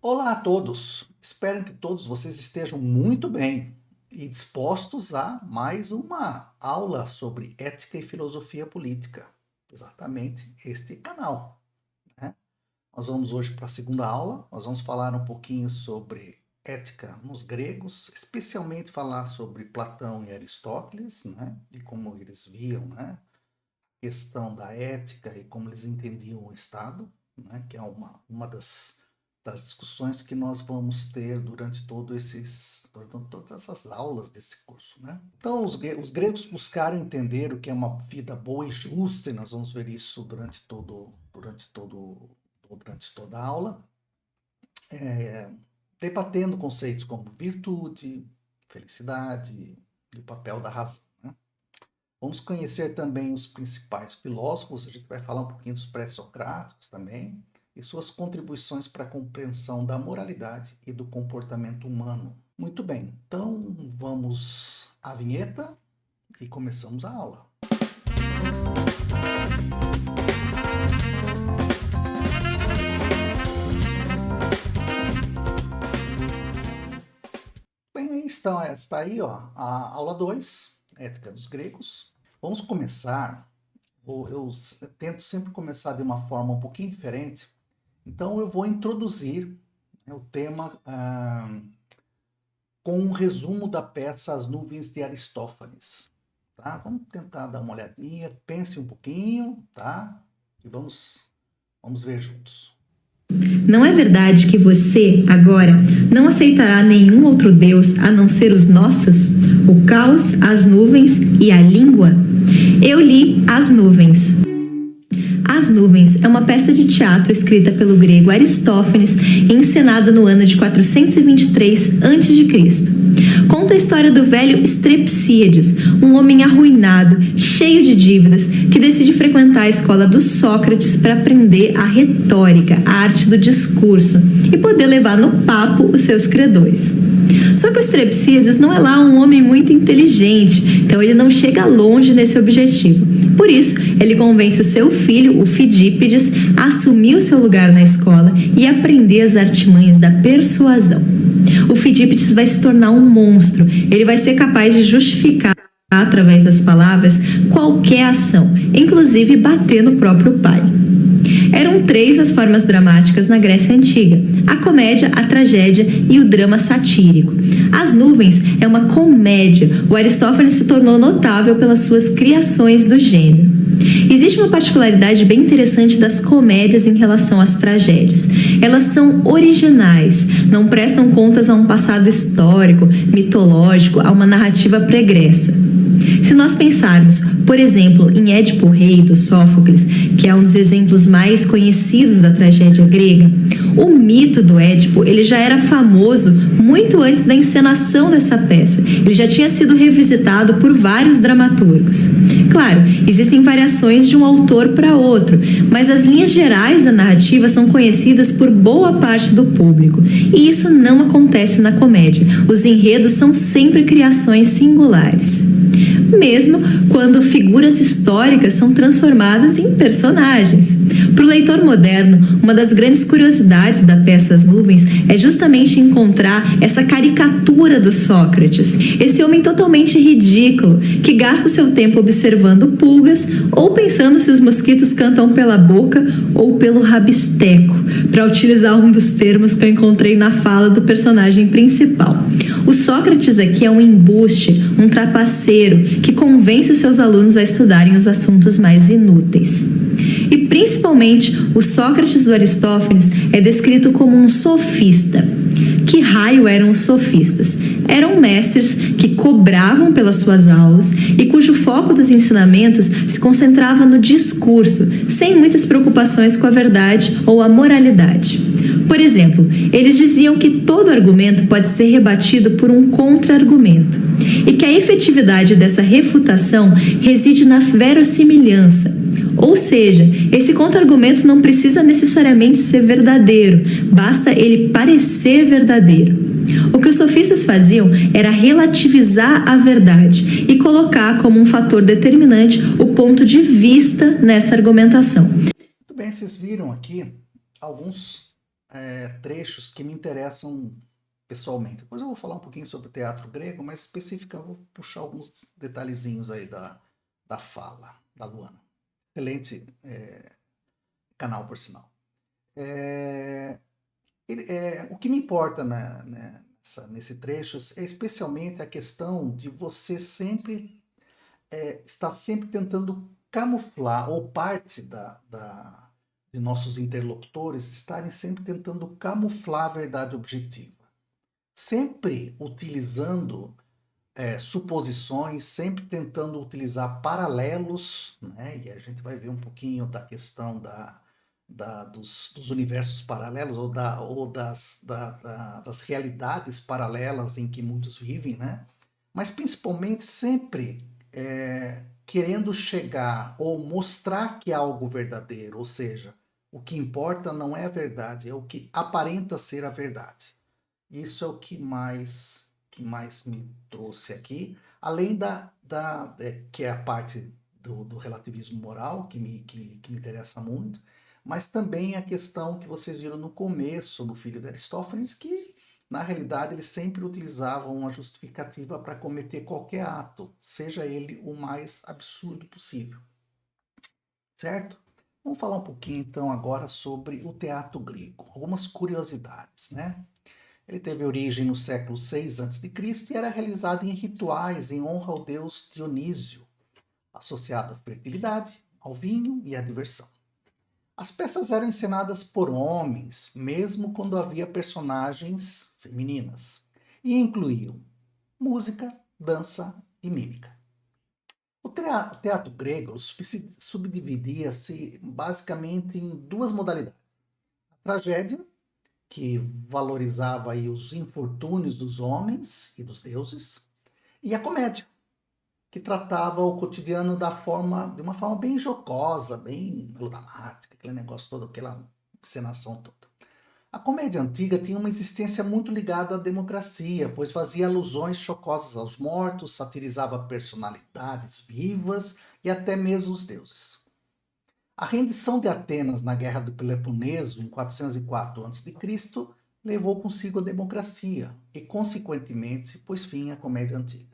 Olá a todos! Espero que todos vocês estejam muito bem e dispostos a mais uma aula sobre ética e filosofia política. Exatamente este canal, né? Nós vamos hoje para a segunda aula, nós vamos falar um pouquinho sobre ética nos gregos, especialmente falar sobre Platão e Aristóteles, né? E como eles viam, né? A questão da ética e como eles entendiam o Estado, né? Que é uma das discussões que nós vamos ter durante todas essas aulas desse curso, né? Então, os gregos buscaram entender o que é uma vida boa e justa, e nós vamos ver isso durante toda a aula, debatendo conceitos como virtude, felicidade e o papel da razão, né? Vamos conhecer também os principais filósofos, a gente vai falar um pouquinho dos pré-socráticos também, e suas contribuições para a compreensão da moralidade e do comportamento humano. Muito bem, então vamos à vinheta e começamos a aula. Bem, está aí a aula 2, Ética dos Gregos. Vamos começar, eu tento sempre começar de uma forma um pouquinho diferente. Então, eu vou introduzir o tema com um resumo da peça As Nuvens de Aristófanes. Tá? Vamos tentar dar uma olhadinha, pense um pouquinho, tá? E vamos ver juntos. Não é verdade que você, agora, não aceitará nenhum outro Deus a não ser os nossos? O caos, as nuvens e a língua? Eu li As Nuvens. As Nuvens é uma peça de teatro escrita pelo grego Aristófanes e encenada no ano de 423 a.C. Conta a história do velho Strepsíades, um homem arruinado, cheio de dívidas, que decide frequentar a escola do Sócrates para aprender a retórica, a arte do discurso, e poder levar no papo os seus credores. Só que o Strepsíades não é lá um homem muito inteligente, então ele não chega longe nesse objetivo. Por isso, ele convence o seu filho, o Fidípides, a assumir o seu lugar na escola e aprender as artimanhas da persuasão. O Fidípides vai se tornar um monstro, ele vai ser capaz de justificar, através das palavras, qualquer ação, inclusive bater no próprio pai. Eram 3 as formas dramáticas na Grécia Antiga: a comédia, a tragédia e o drama satírico. As Nuvens é uma comédia. O Aristófanes se tornou notável pelas suas criações do gênero. Existe uma particularidade bem interessante das comédias em relação às tragédias. Elas são originais, não prestam contas a um passado histórico, mitológico, a uma narrativa pregressa. Se nós pensarmos, por exemplo, em Édipo Rei, do Sófocles, que é um dos exemplos mais conhecidos da tragédia grega, o mito do Édipo ele já era famoso muito antes da encenação dessa peça. Ele já tinha sido revisitado por vários dramaturgos. Claro, existem variações de um autor para outro, mas as linhas gerais da narrativa são conhecidas por boa parte do público. E isso não acontece na comédia. Os enredos são sempre criações singulares, mesmo quando figuras históricas são transformadas em personagens. Para o leitor moderno, uma das grandes curiosidades da peça As Nuvens é justamente encontrar essa caricatura do Sócrates, esse homem totalmente ridículo, que gasta o seu tempo observando pulgas ou pensando se os mosquitos cantam pela boca ou pelo rabisteco, para utilizar um dos termos que eu encontrei na fala do personagem principal. O Sócrates aqui é um embuste, um trapaceiro que convence os seus alunos a estudarem os assuntos mais inúteis. E principalmente o Sócrates do Aristófanes é descrito como um sofista. Que raio eram os sofistas? Eram mestres que cobravam pelas suas aulas e cujo foco dos ensinamentos se concentrava no discurso, sem muitas preocupações com a verdade ou a moralidade. Por exemplo, eles diziam que todo argumento pode ser rebatido por um contra-argumento e que a efetividade dessa refutação reside na verossimilhança. Ou seja, esse contra-argumento não precisa necessariamente ser verdadeiro, basta ele parecer verdadeiro. O que os sofistas faziam era relativizar a verdade e colocar como um fator determinante o ponto de vista nessa argumentação. Muito bem, vocês viram aqui alguns trechos que me interessam pessoalmente. Depois eu vou falar um pouquinho sobre o teatro grego, mas especificamente eu vou puxar alguns detalhezinhos aí da fala da Luana. Excelente canal, por sinal. O que me importa nesse trecho é especialmente a questão de você sempre estar sempre tentando camuflar, ou parte de nossos interlocutores estarem sempre tentando camuflar a verdade objetiva. Sempre utilizando suposições, sempre tentando utilizar paralelos, né? E a gente vai ver um pouquinho da questão dos universos paralelos ou das realidades paralelas em que muitos vivem, né? Mas principalmente sempre querendo chegar ou mostrar que é algo verdadeiro, ou seja, o que importa não é a verdade, é o que aparenta ser a verdade. Isso é o que mais me trouxe aqui, além que é a parte do relativismo moral, que me interessa muito, mas também a questão que vocês viram no começo do Filho de Aristófanes, que na realidade eles sempre utilizavam uma justificativa para cometer qualquer ato, seja ele o mais absurdo possível. Certo? Vamos falar um pouquinho então agora sobre o teatro grego, algumas curiosidades, né? Ele teve origem no século VI a.C. e era realizado em rituais em honra ao deus Dionísio, associado à fertilidade, ao vinho e à diversão. As peças eram encenadas por homens, mesmo quando havia personagens femininas, e incluíam música, dança e mímica. O teatro grego subdividia-se basicamente em duas modalidades. A tragédia, que valorizava aí os infortúnios dos homens e dos deuses, e a comédia, que tratava o cotidiano de uma forma bem jocosa, bem melodramática, aquele negócio todo, aquela encenação toda. A comédia antiga tinha uma existência muito ligada à democracia, pois fazia alusões chocosas aos mortos, satirizava personalidades vivas e até mesmo os deuses. A rendição de Atenas na Guerra do Peloponeso, em 404 a.C., levou consigo a democracia e, consequentemente, pôs fim à comédia antiga.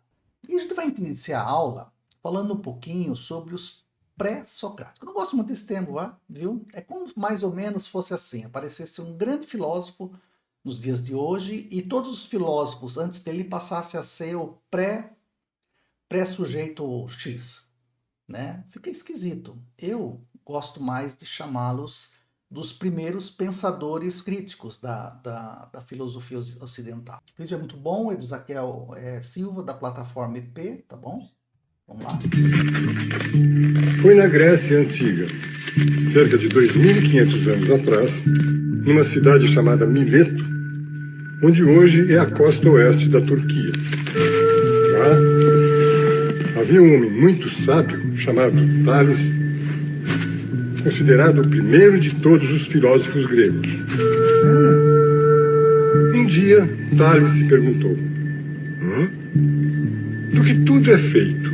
E a gente vai iniciar a aula falando um pouquinho sobre os pré-socráticos. Eu não gosto muito desse termo, viu? É como mais ou menos fosse assim, aparecesse um grande filósofo nos dias de hoje e todos os filósofos antes dele passassem a ser o pré-sujeito X, né? Fica esquisito. Eu gosto mais de chamá-los dos primeiros pensadores críticos da filosofia ocidental. O vídeo é muito bom, é do Zaquel Silva, da plataforma EP, tá bom? Vamos lá. Foi na Grécia Antiga, cerca de 2.500 anos atrás, numa cidade chamada Mileto, onde hoje é a costa oeste da Turquia. Lá havia um homem muito sábio chamado Tales, considerado o primeiro de todos os filósofos gregos. Um dia, Tales se perguntou: do que tudo é feito?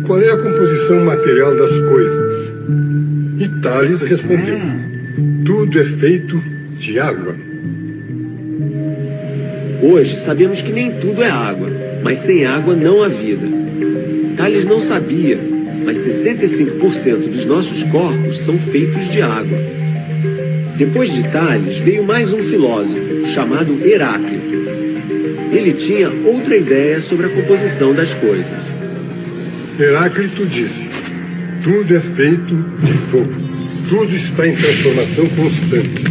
Qual é a composição material das coisas? E Tales respondeu: tudo é feito de água. Hoje sabemos que nem tudo é água, mas sem água não há vida. Tales não sabia, mas 65% dos nossos corpos são feitos de água. Depois de Tales veio mais um filósofo, chamado Heráclito. Ele tinha outra ideia sobre a composição das coisas. Heráclito disse: tudo é feito de fogo. Tudo está em transformação constante.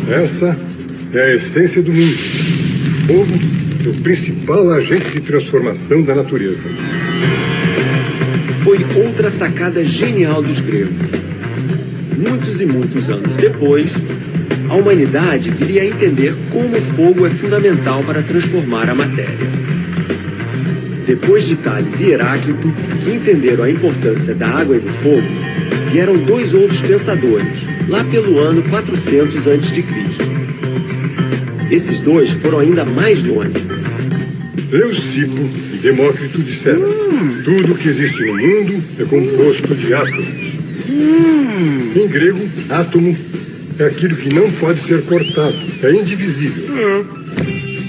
Essa é a essência do mundo. O fogo é o principal agente de transformação da natureza. Foi outra sacada genial dos gregos. Muitos e muitos anos depois, a humanidade viria a entender como o fogo é fundamental para transformar a matéria. Depois de Tales e Heráclito, que entenderam a importância da água e do fogo, vieram dois outros pensadores, lá pelo ano 400 a.C. Esses dois foram ainda mais longe. Leucipo e Demócrito disseram: tudo que existe no mundo é composto de átomos. Em grego, átomo é aquilo que não pode ser cortado, é indivisível.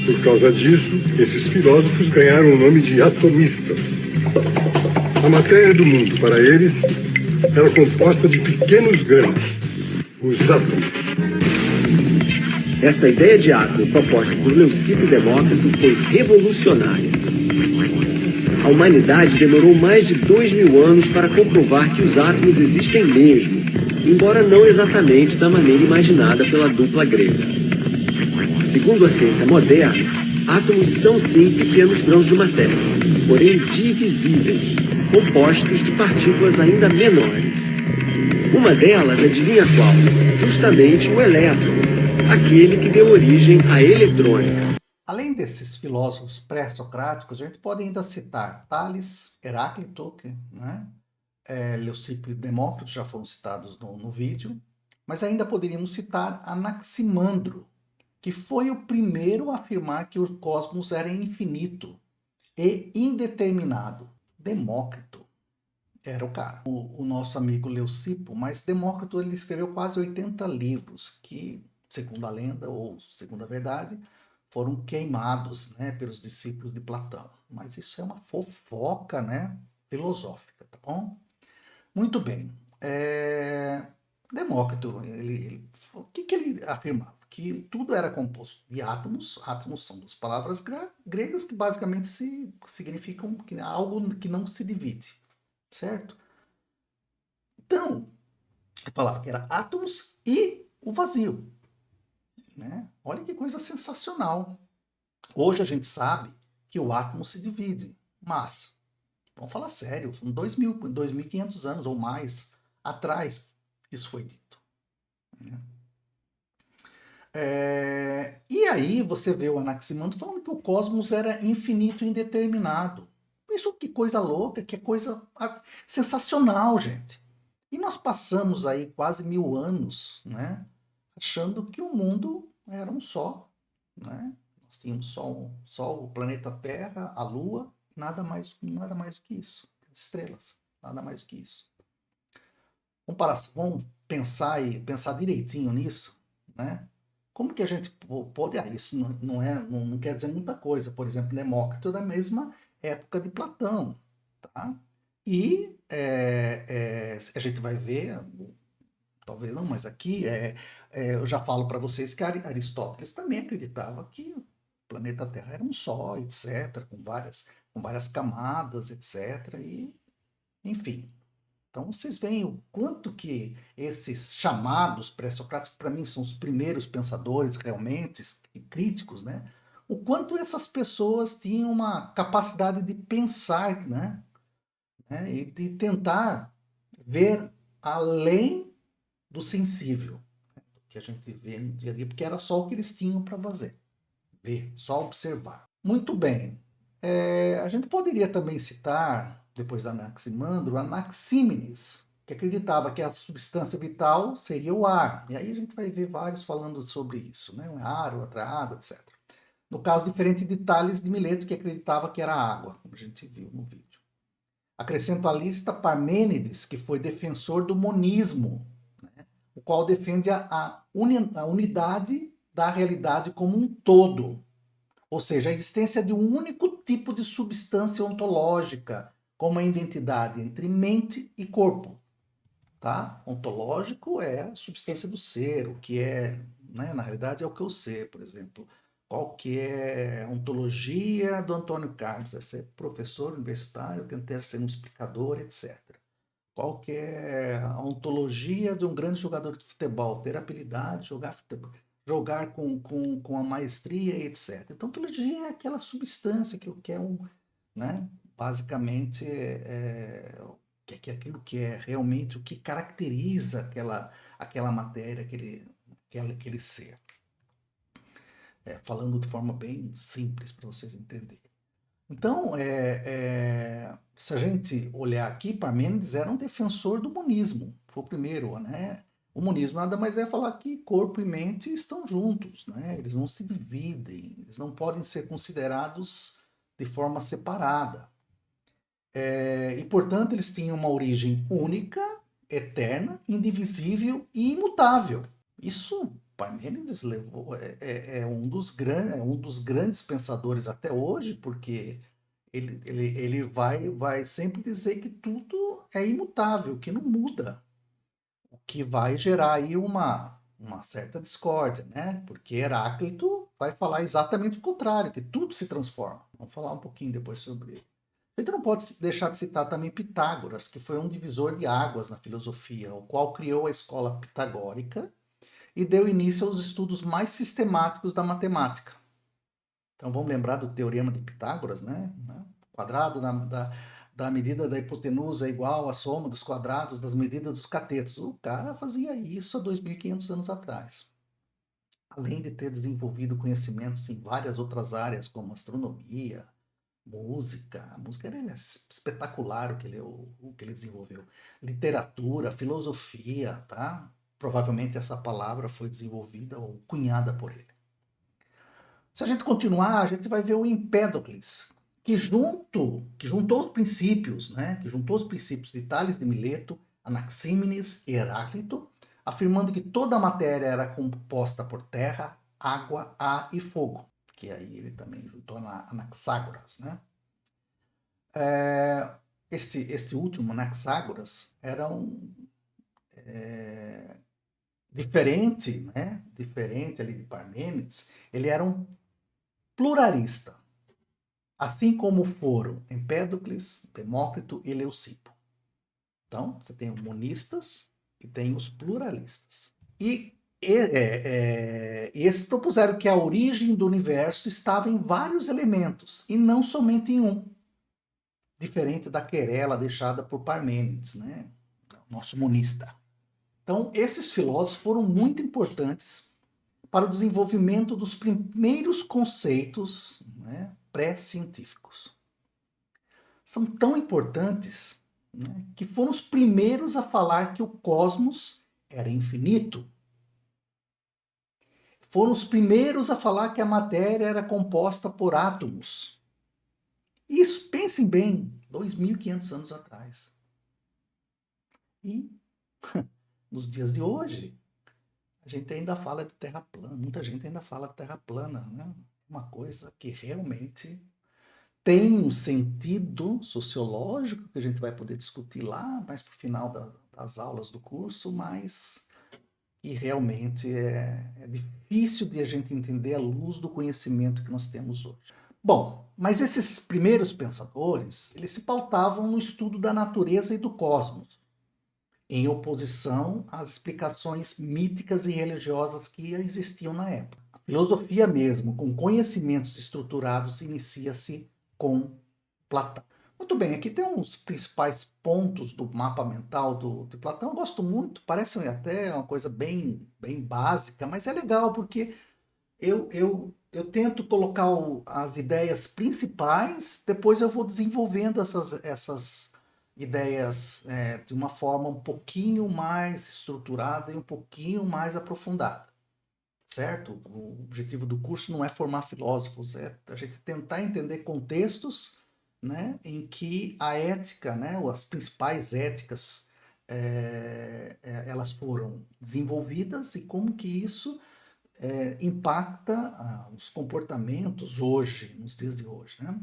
Por causa disso, esses filósofos ganharam o nome de atomistas. A matéria do mundo, para eles, era composta de pequenos grãos, os átomos. Essa ideia de átomo proposta por Leucipo e Demócrito foi revolucionária. A humanidade demorou mais de 2000 anos para comprovar que os átomos existem mesmo, embora não exatamente da maneira imaginada pela dupla grega. Segundo a ciência moderna, átomos são sim pequenos grãos de matéria, porém divisíveis, compostos de partículas ainda menores. Uma delas, adivinha qual? Justamente o elétron, aquele que deu origem à eletrônica. Além desses filósofos pré-socráticos, a gente pode ainda citar Tales, Heráclito, né? Leucipo e Demócrito já foram citados no vídeo, mas ainda poderíamos citar Anaximandro, que foi o primeiro a afirmar que o cosmos era infinito e indeterminado. Demócrito era o cara. O nosso amigo Leucipo, mas Demócrito ele escreveu quase 80 livros que, segundo a lenda ou segundo a verdade, foram queimados, né, pelos discípulos de Platão. Mas isso é uma fofoca, né, filosófica, tá bom? Muito bem. Demócrito, o que ele afirmava? Que tudo era composto de átomos. Átomos são duas palavras gregas que basicamente significam algo que não se divide, certo? Então, ele falava que era átomos e o vazio, né? Olha que coisa sensacional. Hoje a gente sabe que o átomo se divide, mas, vamos falar sério, são 2.500 anos ou mais atrás isso foi dito, né? E aí você vê o Anaximandro falando que o cosmos era infinito e indeterminado. Isso que coisa louca, que coisa sensacional, gente. E nós passamos aí quase 1000 anos, né, achando que o mundo era um só, né? Nós tínhamos só o planeta Terra, a Lua, nada mais do que isso. As estrelas, nada mais do que isso. Vamos pensar direitinho nisso, né? Como que a gente pode... isso não quer dizer muita coisa. Por exemplo, Demócrito é da mesma época de Platão, tá? E a gente vai ver, talvez não, mas aqui eu já falo para vocês que Aristóteles também acreditava que o planeta Terra era um só, etc., com várias camadas, etc., e enfim. Então vocês veem o quanto que esses chamados pré-socráticos, para mim, são os primeiros pensadores realmente críticos, né? O quanto essas pessoas tinham uma capacidade de pensar, né? E de tentar ver além do sensível, né? Que a gente vê no dia a dia, porque era só o que eles tinham para fazer, ver, só observar. Muito bem. A gente poderia também citar, depois da Anaximandro, Anaxímenes, que acreditava que a substância vital seria o ar. E aí a gente vai ver vários falando sobre isso, né? Um ar, outra água, etc. No caso diferente de Tales de Mileto, que acreditava que era água, como a gente viu no vídeo. Acrescento à lista Parmênides, que foi defensor do monismo, né? O qual defende a unidade da realidade como um todo. Ou seja, a existência de um único tipo de substância ontológica, como a identidade entre mente e corpo. Tá? Ontológico é a substância do ser, o que é, né, na realidade é o que eu sei, por exemplo. Qual que é a ontologia do Antônio Carlos? Esse é professor universitário, tentando ser um explicador, etc. Qual que é a ontologia de um grande jogador de futebol? Ter habilidade de jogar futebol, jogar com a maestria, etc. Então, ontologia é aquela substância que é né, basicamente que é aquilo que é realmente o que caracteriza aquela matéria, aquele ser. Falando de forma bem simples para vocês entenderem. Então, se a gente olhar aqui, Parmênides era um defensor do monismo, foi o primeiro, né? O monismo nada mais é falar que corpo e mente estão juntos, né? Eles não se dividem, eles não podem ser considerados de forma separada. E, portanto, eles tinham uma origem única, eterna, indivisível e imutável. Isso, Parmênides é um dos grandes pensadores até hoje, porque ele vai sempre dizer que tudo é imutável, que não muda, o que vai gerar aí uma certa discórdia, né? Porque Heráclito vai falar exatamente o contrário, que tudo se transforma. Vamos falar um pouquinho depois sobre ele. A gente não pode deixar de citar também Pitágoras, que foi um divisor de águas na filosofia, o qual criou a escola pitagórica e deu início aos estudos mais sistemáticos da matemática. Então vamos lembrar do teorema de Pitágoras, né? O quadrado da medida da hipotenusa é igual à soma dos quadrados das medidas dos catetos. O cara fazia isso há 2.500 anos atrás. Além de ter desenvolvido conhecimentos em várias outras áreas, como astronomia, música. A música era espetacular o que ele desenvolveu. Literatura, filosofia, tá? Provavelmente essa palavra foi desenvolvida ou cunhada por ele. Se a gente continuar, a gente vai ver o Empédocles, que juntou os princípios, né? Que juntou os princípios de Tales de Mileto, Anaxímenes e Heráclito, afirmando que toda a matéria era composta por terra, água, ar e fogo, que aí ele também juntou na Anaxágoras, né? Este último, Anaxágoras, era diferente, né? Diferente ali de Parmênides, ele era um pluralista, assim como foram Empédocles, Demócrito e Leucipo. Então, você tem os monistas e tem os pluralistas. E esses propuseram que a origem do universo estava em vários elementos e não somente em um, diferente da querela deixada por Parmênides, né? Nosso monista. Então, esses filósofos foram muito importantes para o desenvolvimento dos primeiros conceitos, né, pré-científicos. São tão importantes, né, que foram os primeiros a falar que o cosmos era infinito. Foram os primeiros a falar que a matéria era composta por átomos. Isso, pensem bem, 2.500 anos atrás. E nos dias de hoje, a gente ainda fala de terra plana, muita gente ainda fala de terra plana, né? Uma coisa que realmente tem um sentido sociológico que a gente vai poder discutir lá mais para o final das aulas do curso, mas que realmente é difícil de a gente entender à luz do conhecimento que nós temos hoje. Bom, mas esses primeiros pensadores, eles se pautavam no estudo da natureza e do cosmos, em oposição às explicações míticas e religiosas que existiam na época. A filosofia mesmo, com conhecimentos estruturados, inicia-se com Platão. Muito bem, aqui tem uns principais pontos do mapa mental de Platão. Eu gosto muito, parece até uma coisa bem básica, mas é legal porque eu tento colocar as ideias principais, depois eu vou desenvolvendo essas ideias de uma forma um pouquinho mais estruturada e um pouquinho mais aprofundada, certo? O objetivo do curso não é formar filósofos, é a gente tentar entender contextos, né, em que a ética, né, ou as principais éticas, elas foram desenvolvidas e como que isso impacta os comportamentos hoje, nos dias de hoje, né?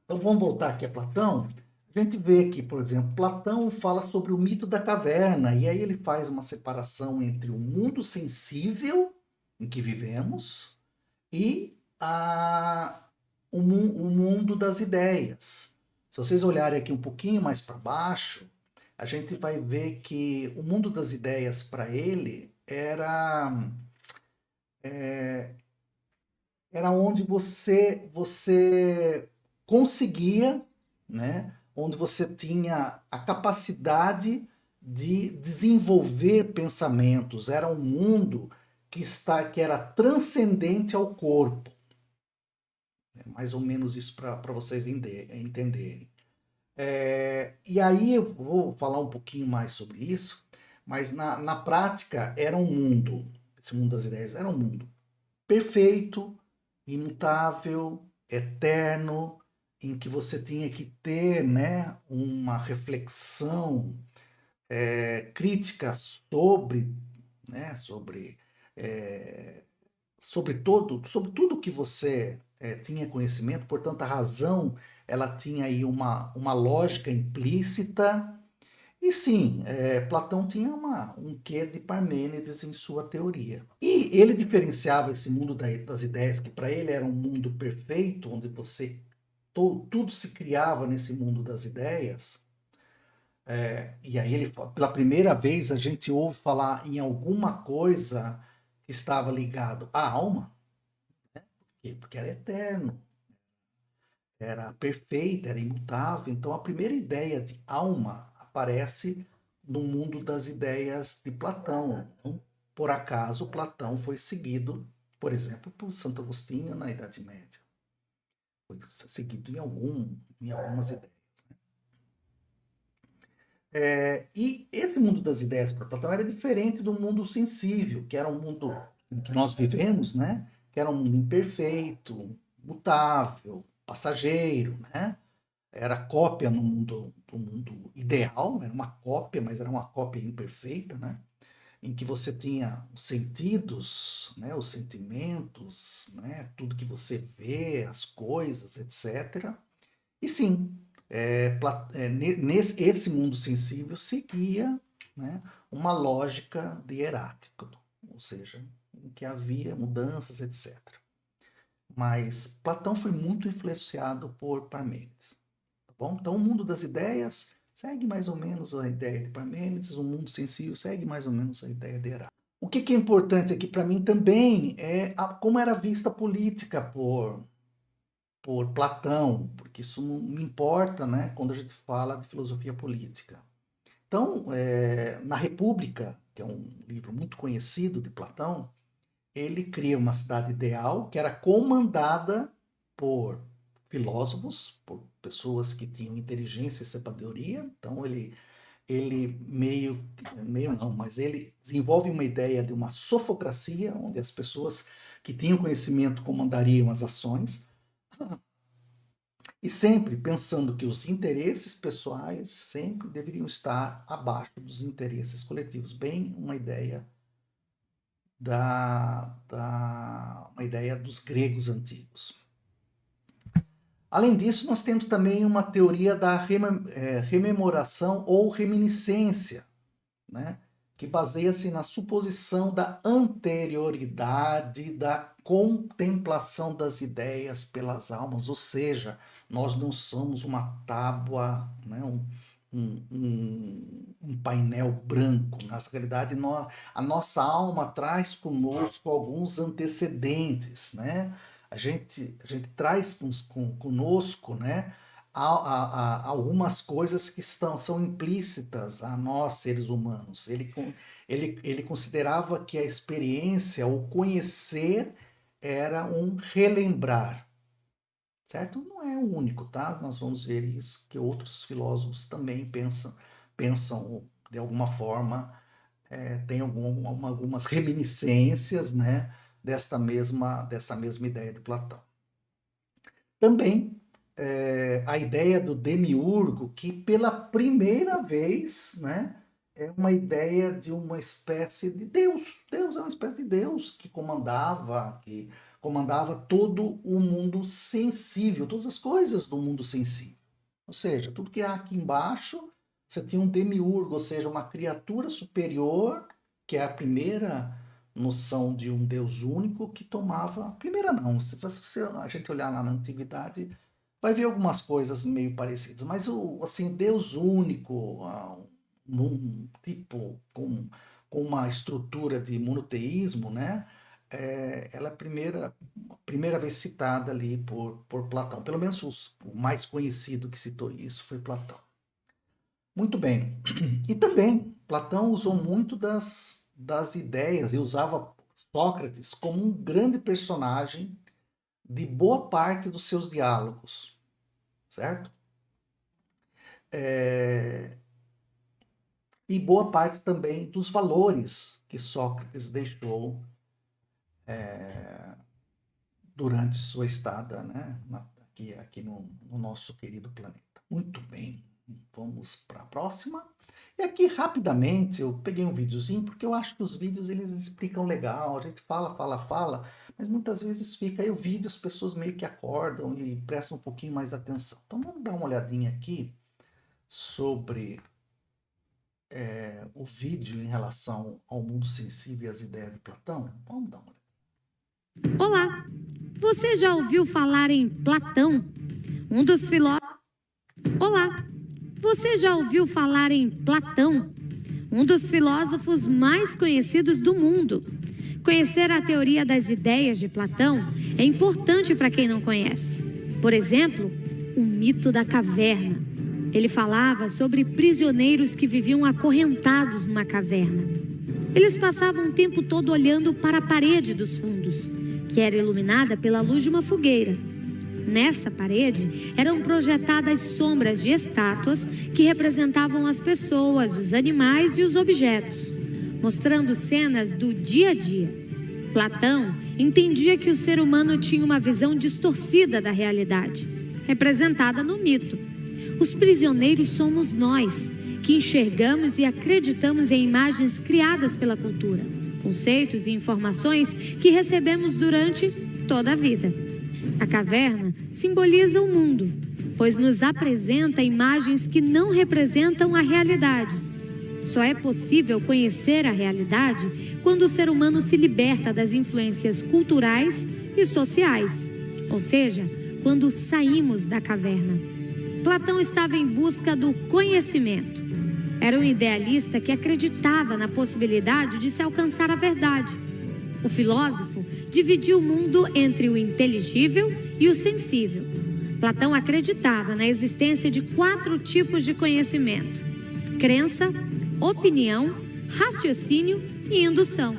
Então vamos voltar aqui a Platão. A gente vê que, por exemplo, Platão fala sobre o mito da caverna, e aí ele faz uma separação entre o mundo sensível em que vivemos e o mundo das ideias. Se vocês olharem aqui um pouquinho mais para baixo, a gente vai ver que o mundo das ideias para ele era onde você conseguia, né? Onde você tinha a capacidade de desenvolver pensamentos. Era um mundo que era transcendente ao corpo. É mais ou menos isso para vocês entenderem. E aí eu vou falar um pouquinho mais sobre isso, mas na prática era um mundo, esse mundo das ideias era um mundo perfeito, imutável, eterno, em que você tinha que ter, né, uma reflexão crítica sobre né? Sobre tudo que você tinha conhecimento, portanto, a razão ela tinha aí uma lógica implícita. E sim, Platão tinha um quê de Parmênides em sua teoria. E ele diferenciava esse mundo das ideias, que para ele era um mundo perfeito, onde tudo se criava nesse mundo das ideias. E aí pela primeira vez a gente ouve falar em alguma coisa que estava ligado à alma, né? Por quê? Porque era eterno, era perfeita, era imutável. Então a primeira ideia de alma aparece no mundo das ideias de Platão. Não por acaso Platão foi seguido, por exemplo, por Santo Agostinho na Idade Média. Foi seguido em algumas ideias. E esse mundo das ideias para Platão era diferente do mundo sensível, que era um mundo em que nós vivemos, né? Que era um mundo imperfeito, mutável, passageiro, né? Era cópia no do mundo ideal, era uma cópia, mas era uma cópia imperfeita, né? Em que você tinha os sentidos, né? Os sentimentos, né? Tudo que você vê, as coisas, etc. E sim, esse mundo sensível seguia, né, uma lógica de Heráclito, ou seja, em que havia mudanças, etc. Mas Platão foi muito influenciado por Parmênides. Tá bom? Então, o mundo das ideias segue mais ou menos a ideia de Parmênides, o mundo sensível segue mais ou menos a ideia de Heráclito. O que é importante aqui para mim também é como era vista a política por Platão, porque isso não importa, né, quando a gente fala de filosofia política. Então, na República, que é um livro muito conhecido de Platão, ele cria uma cidade ideal que era comandada por filósofos, por pessoas que tinham inteligência e sabedoria. Então, ele meio não, mas ele desenvolve uma ideia de uma sofocracia, onde as pessoas que tinham conhecimento comandariam as ações. E sempre pensando que os interesses pessoais sempre deveriam estar abaixo dos interesses coletivos. Bem, uma ideia uma ideia dos gregos antigos. Além disso, nós temos também uma teoria da rememoração ou reminiscência, né? Que baseia-se na suposição da anterioridade da contemplação das ideias pelas almas, ou seja, nós não somos uma tábua, né? Um painel branco. Na realidade, a nossa alma traz conosco alguns antecedentes, né? A gente traz conosco, né? Há algumas coisas que são implícitas a nós, seres humanos. Ele considerava que a experiência, o conhecer, era um relembrar, certo? Não é o único, tá? Nós vamos ver isso, que outros filósofos também pensam de alguma forma, tem algumas reminiscências, né? Dessa mesma ideia de Platão. Também a ideia do demiurgo, que pela primeira vez, né, é uma ideia de uma espécie de Deus. Deus é uma espécie de Deus que comandava todo o mundo sensível, todas as coisas do mundo sensível. Ou seja, tudo que há aqui embaixo, você tinha um demiurgo, ou seja, uma criatura superior, que é a primeira noção de um Deus único que tomava. Primeira não, se a gente olhar lá na antiguidade, vai ver algumas coisas meio parecidas, mas assim, Deus único, tipo com uma estrutura de monoteísmo, né? Ela é a primeira vez citada ali por Platão. Pelo menos o mais conhecido que citou isso foi Platão. Muito bem. E também, Platão usou muito das ideias e usava Sócrates como um grande personagem de boa parte dos seus diálogos, certo? E boa parte também dos valores que Sócrates deixou durante sua estada, né, aqui no nosso querido planeta. Muito bem, vamos para a próxima. E aqui, rapidamente, eu peguei um videozinho, porque eu acho que os vídeos, eles explicam legal, a gente fala, mas muitas vezes fica aí o vídeo, as pessoas meio que acordam e prestam um pouquinho mais atenção. Então, vamos dar uma olhadinha aqui sobre o vídeo em relação ao mundo sensível e às ideias de Platão. Vamos dar uma olhada. Olá! Você já ouviu falar em Platão? Um dos filósofos. Olá! Você já ouviu falar em Platão? Um dos filósofos mais conhecidos do mundo. Conhecer a teoria das ideias de Platão é importante para quem não conhece. Por exemplo, o mito da caverna. Ele falava sobre prisioneiros que viviam acorrentados numa caverna. Eles passavam o tempo todo olhando para a parede dos fundos, que era iluminada pela luz de uma fogueira. Nessa parede eram projetadas sombras de estátuas que representavam as pessoas, os animais e os objetos, mostrando cenas do dia a dia. Platão entendia que o ser humano tinha uma visão distorcida da realidade, representada no mito. Os prisioneiros somos nós, que enxergamos e acreditamos em imagens criadas pela cultura, conceitos e informações que recebemos durante toda a vida. A caverna simboliza o mundo, pois nos apresenta imagens que não representam a realidade. Só é possível conhecer a realidade quando o ser humano se liberta das influências culturais e sociais, ou seja, quando saímos da caverna. Platão estava em busca do conhecimento. Era um idealista que acreditava na possibilidade de se alcançar a verdade. O filósofo dividiu o mundo entre o inteligível e o sensível. Platão acreditava na existência de 4 tipos de conhecimento: crença, opinião, raciocínio e indução.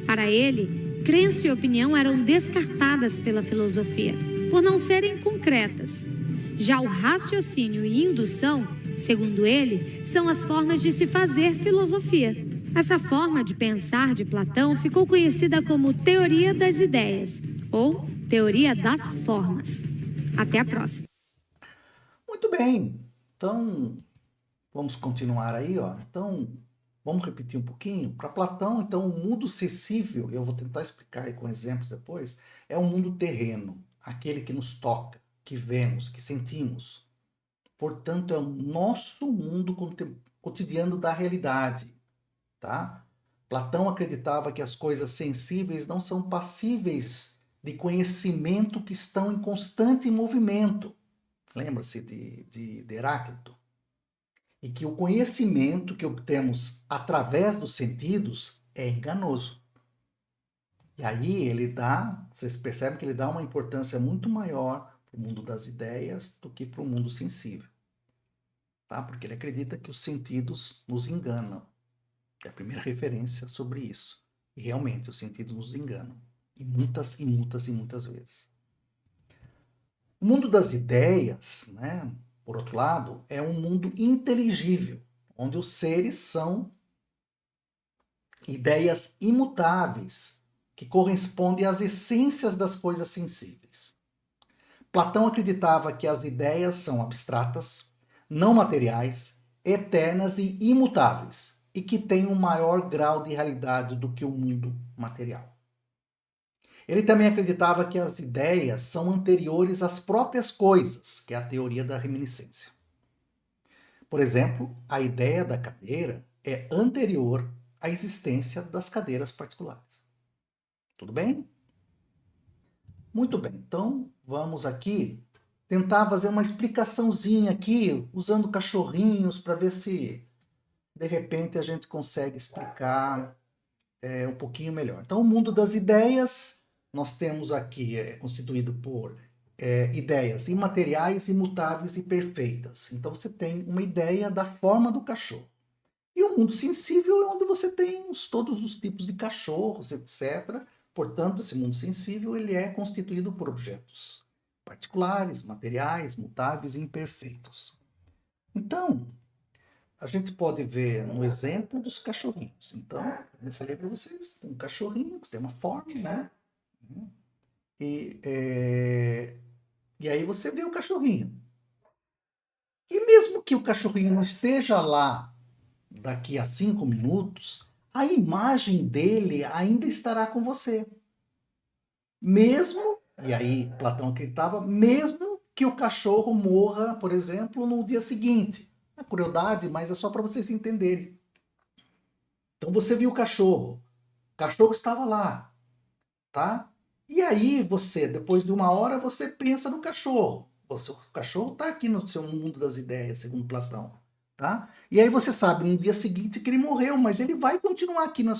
Para ele, crença e opinião eram descartadas pela filosofia, por não serem concretas. Já o raciocínio e indução, segundo ele, são as formas de se fazer filosofia. Essa forma de pensar de Platão ficou conhecida como teoria das ideias, ou teoria das formas. Até a próxima. Muito bem. Então, vamos continuar aí, ó. Então, vamos repetir um pouquinho. Para Platão, então, o mundo sensível, eu vou tentar explicar aí com exemplos depois, é um mundo terreno, aquele que nos toca, que vemos, que sentimos. Portanto, é o nosso mundo cotidiano da realidade, tá? Platão acreditava que as coisas sensíveis não são passíveis de conhecimento, que estão em constante movimento. Lembra-se de Heráclito? E que o conhecimento que obtemos através dos sentidos é enganoso. E aí vocês percebem que ele dá uma importância muito maior para o mundo das ideias do que para o mundo sensível. Tá? Porque ele acredita que os sentidos nos enganam. É a primeira referência sobre isso. E realmente, os sentidos nos enganam. E muitas vezes. O mundo das ideias, né, por outro lado, é um mundo inteligível, onde os seres são ideias imutáveis, que correspondem às essências das coisas sensíveis. Platão acreditava que as ideias são abstratas, não materiais, eternas e imutáveis, e que têm um maior grau de realidade do que o mundo material. Ele também acreditava que as ideias são anteriores às próprias coisas, que é a teoria da reminiscência. Por exemplo, a ideia da cadeira é anterior à existência das cadeiras particulares. Tudo bem? Muito bem, então vamos aqui tentar fazer uma explicaçãozinha aqui, usando cachorrinhos, para ver se de repente a gente consegue explicar um pouquinho melhor. Então, o mundo das ideias, nós temos aqui, constituído por ideias imateriais, imutáveis e perfeitas. Então, você tem uma ideia da forma do cachorro. E o mundo sensível é onde você tem todos os tipos de cachorros, etc. Portanto, esse mundo sensível ele é constituído por objetos particulares, materiais, mutáveis e imperfeitos. Então, a gente pode ver no exemplo dos cachorrinhos. Então, eu falei para vocês, tem um cachorrinho que tem uma forma, né? E aí você vê o cachorrinho. E mesmo que o cachorrinho não esteja lá daqui a 5 minutos, a imagem dele ainda estará com você. Mesmo, e aí Platão acreditava, mesmo que o cachorro morra, por exemplo, no dia seguinte. É crueldade, mas é só para vocês entenderem. Então você viu o cachorro estava lá, tá? E aí você, depois de 1 hora, você pensa no cachorro. O cachorro está aqui no seu mundo das ideias, segundo Platão, tá? E aí você sabe no dia seguinte que ele morreu, mas ele vai continuar aqui no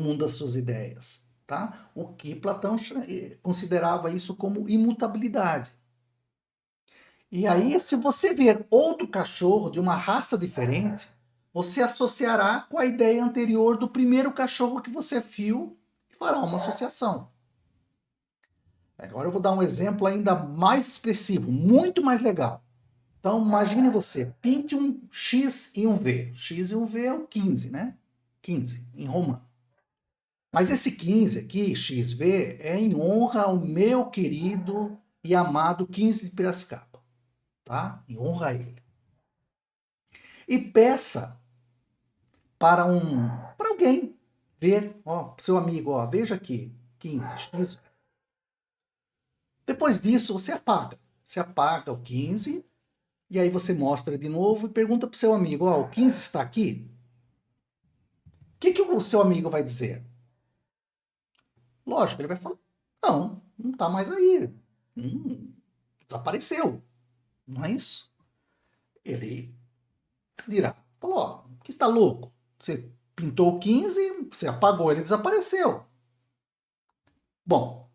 mundo das suas ideias, tá? O que Platão considerava isso como imutabilidade. E aí, se você ver outro cachorro de uma raça diferente, você associará com a ideia anterior do primeiro cachorro que você viu e fará uma associação. Agora eu vou dar um exemplo ainda mais expressivo, muito mais legal. Então, imagine você, pinte um X e um V. X e um V é o 15, né? 15, em romano. Mas esse 15 aqui, XV, é em honra ao meu querido e amado 15 de Piracicaba. Tá? Em honra a ele. E peça para alguém ver, ó, seu amigo, ó, veja aqui, 15, X. Depois disso, você apaga. Você apaga o 15, e aí você mostra de novo e pergunta para o seu amigo, ó, o 15 está aqui? O que o seu amigo vai dizer? Lógico, ele vai falar, não está mais aí. Desapareceu. Não é isso? Ele dirá, falou, ó, que está louco? Você pintou o 15, você apagou, ele desapareceu. Bom,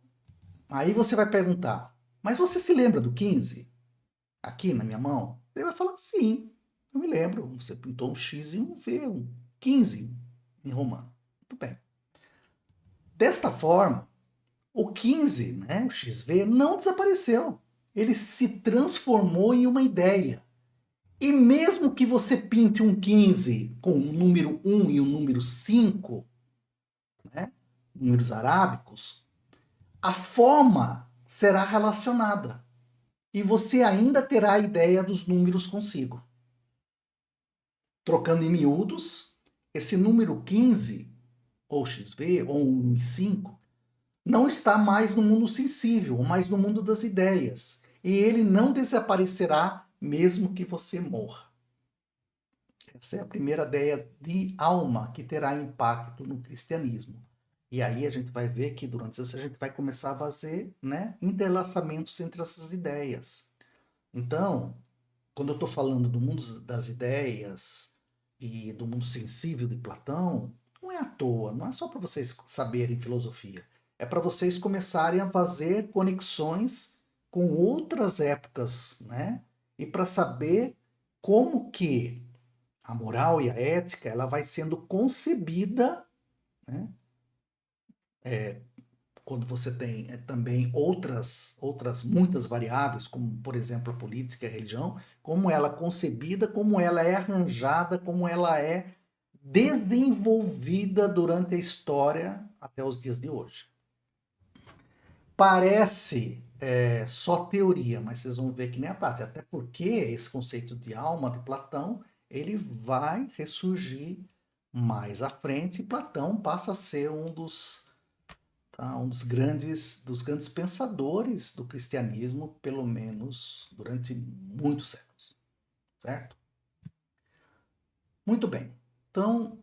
aí você vai perguntar, mas você se lembra do 15? Aqui na minha mão? Ele vai falar, sim, eu me lembro. Você pintou um X e um V, um 15 em romano. Muito bem. Desta forma, o 15, né, o XV, não desapareceu. Ele se transformou em uma ideia. E mesmo que você pinte um 15 com o número 1 e o número 5, né, números arábicos, a forma será relacionada. E você ainda terá a ideia dos números consigo. Trocando em miúdos, esse número 15, ou XV, ou 1 e 5, não está mais no mundo sensível, mas no mundo das ideias. E ele não desaparecerá mesmo que você morra. Essa é a primeira ideia de alma que terá impacto no cristianismo. E aí a gente vai ver que durante isso a gente vai começar a fazer, né, interlaçamentos entre essas ideias. Então, quando eu estou falando do mundo das ideias e do mundo sensível de Platão, não é à toa, não é só para vocês saberem filosofia. É para vocês começarem a fazer conexões com outras épocas, né? E para saber como que a moral e a ética ela vai sendo concebida, né? Quando você tem também outras muitas variáveis, como, por exemplo, a política e a religião, como ela é concebida, como ela é arranjada, como ela é desenvolvida durante a história até os dias de hoje. Parece só teoria, mas vocês vão ver que nem a prática, até porque esse conceito de alma de Platão, ele vai ressurgir mais à frente e Platão passa a ser um dos grandes pensadores do cristianismo, pelo menos durante muitos séculos, certo? Muito bem. Então,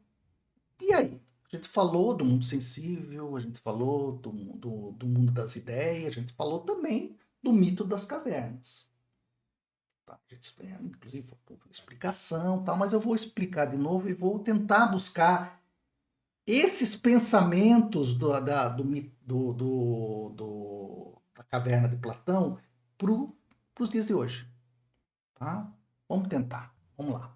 e aí? A gente falou do mundo sensível, a gente falou do mundo das ideias, a gente falou também do mito das cavernas. Tá? A gente, inclusive, explicação, tá? Mas eu vou explicar de novo e vou tentar buscar esses pensamentos da caverna de Platão para os dias de hoje. Tá? Vamos tentar. Vamos lá.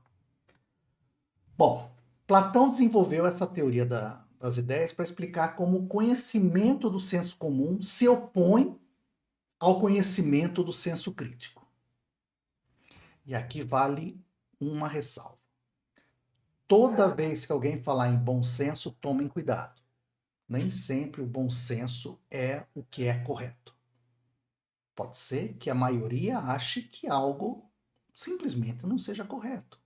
Bom, Platão desenvolveu essa teoria das ideias para explicar como o conhecimento do senso comum se opõe ao conhecimento do senso crítico. E aqui vale uma ressalva. Toda vez que alguém falar em bom senso, tomem cuidado. Nem sempre o bom senso é o que é correto. Pode ser que a maioria ache que algo simplesmente não seja correto.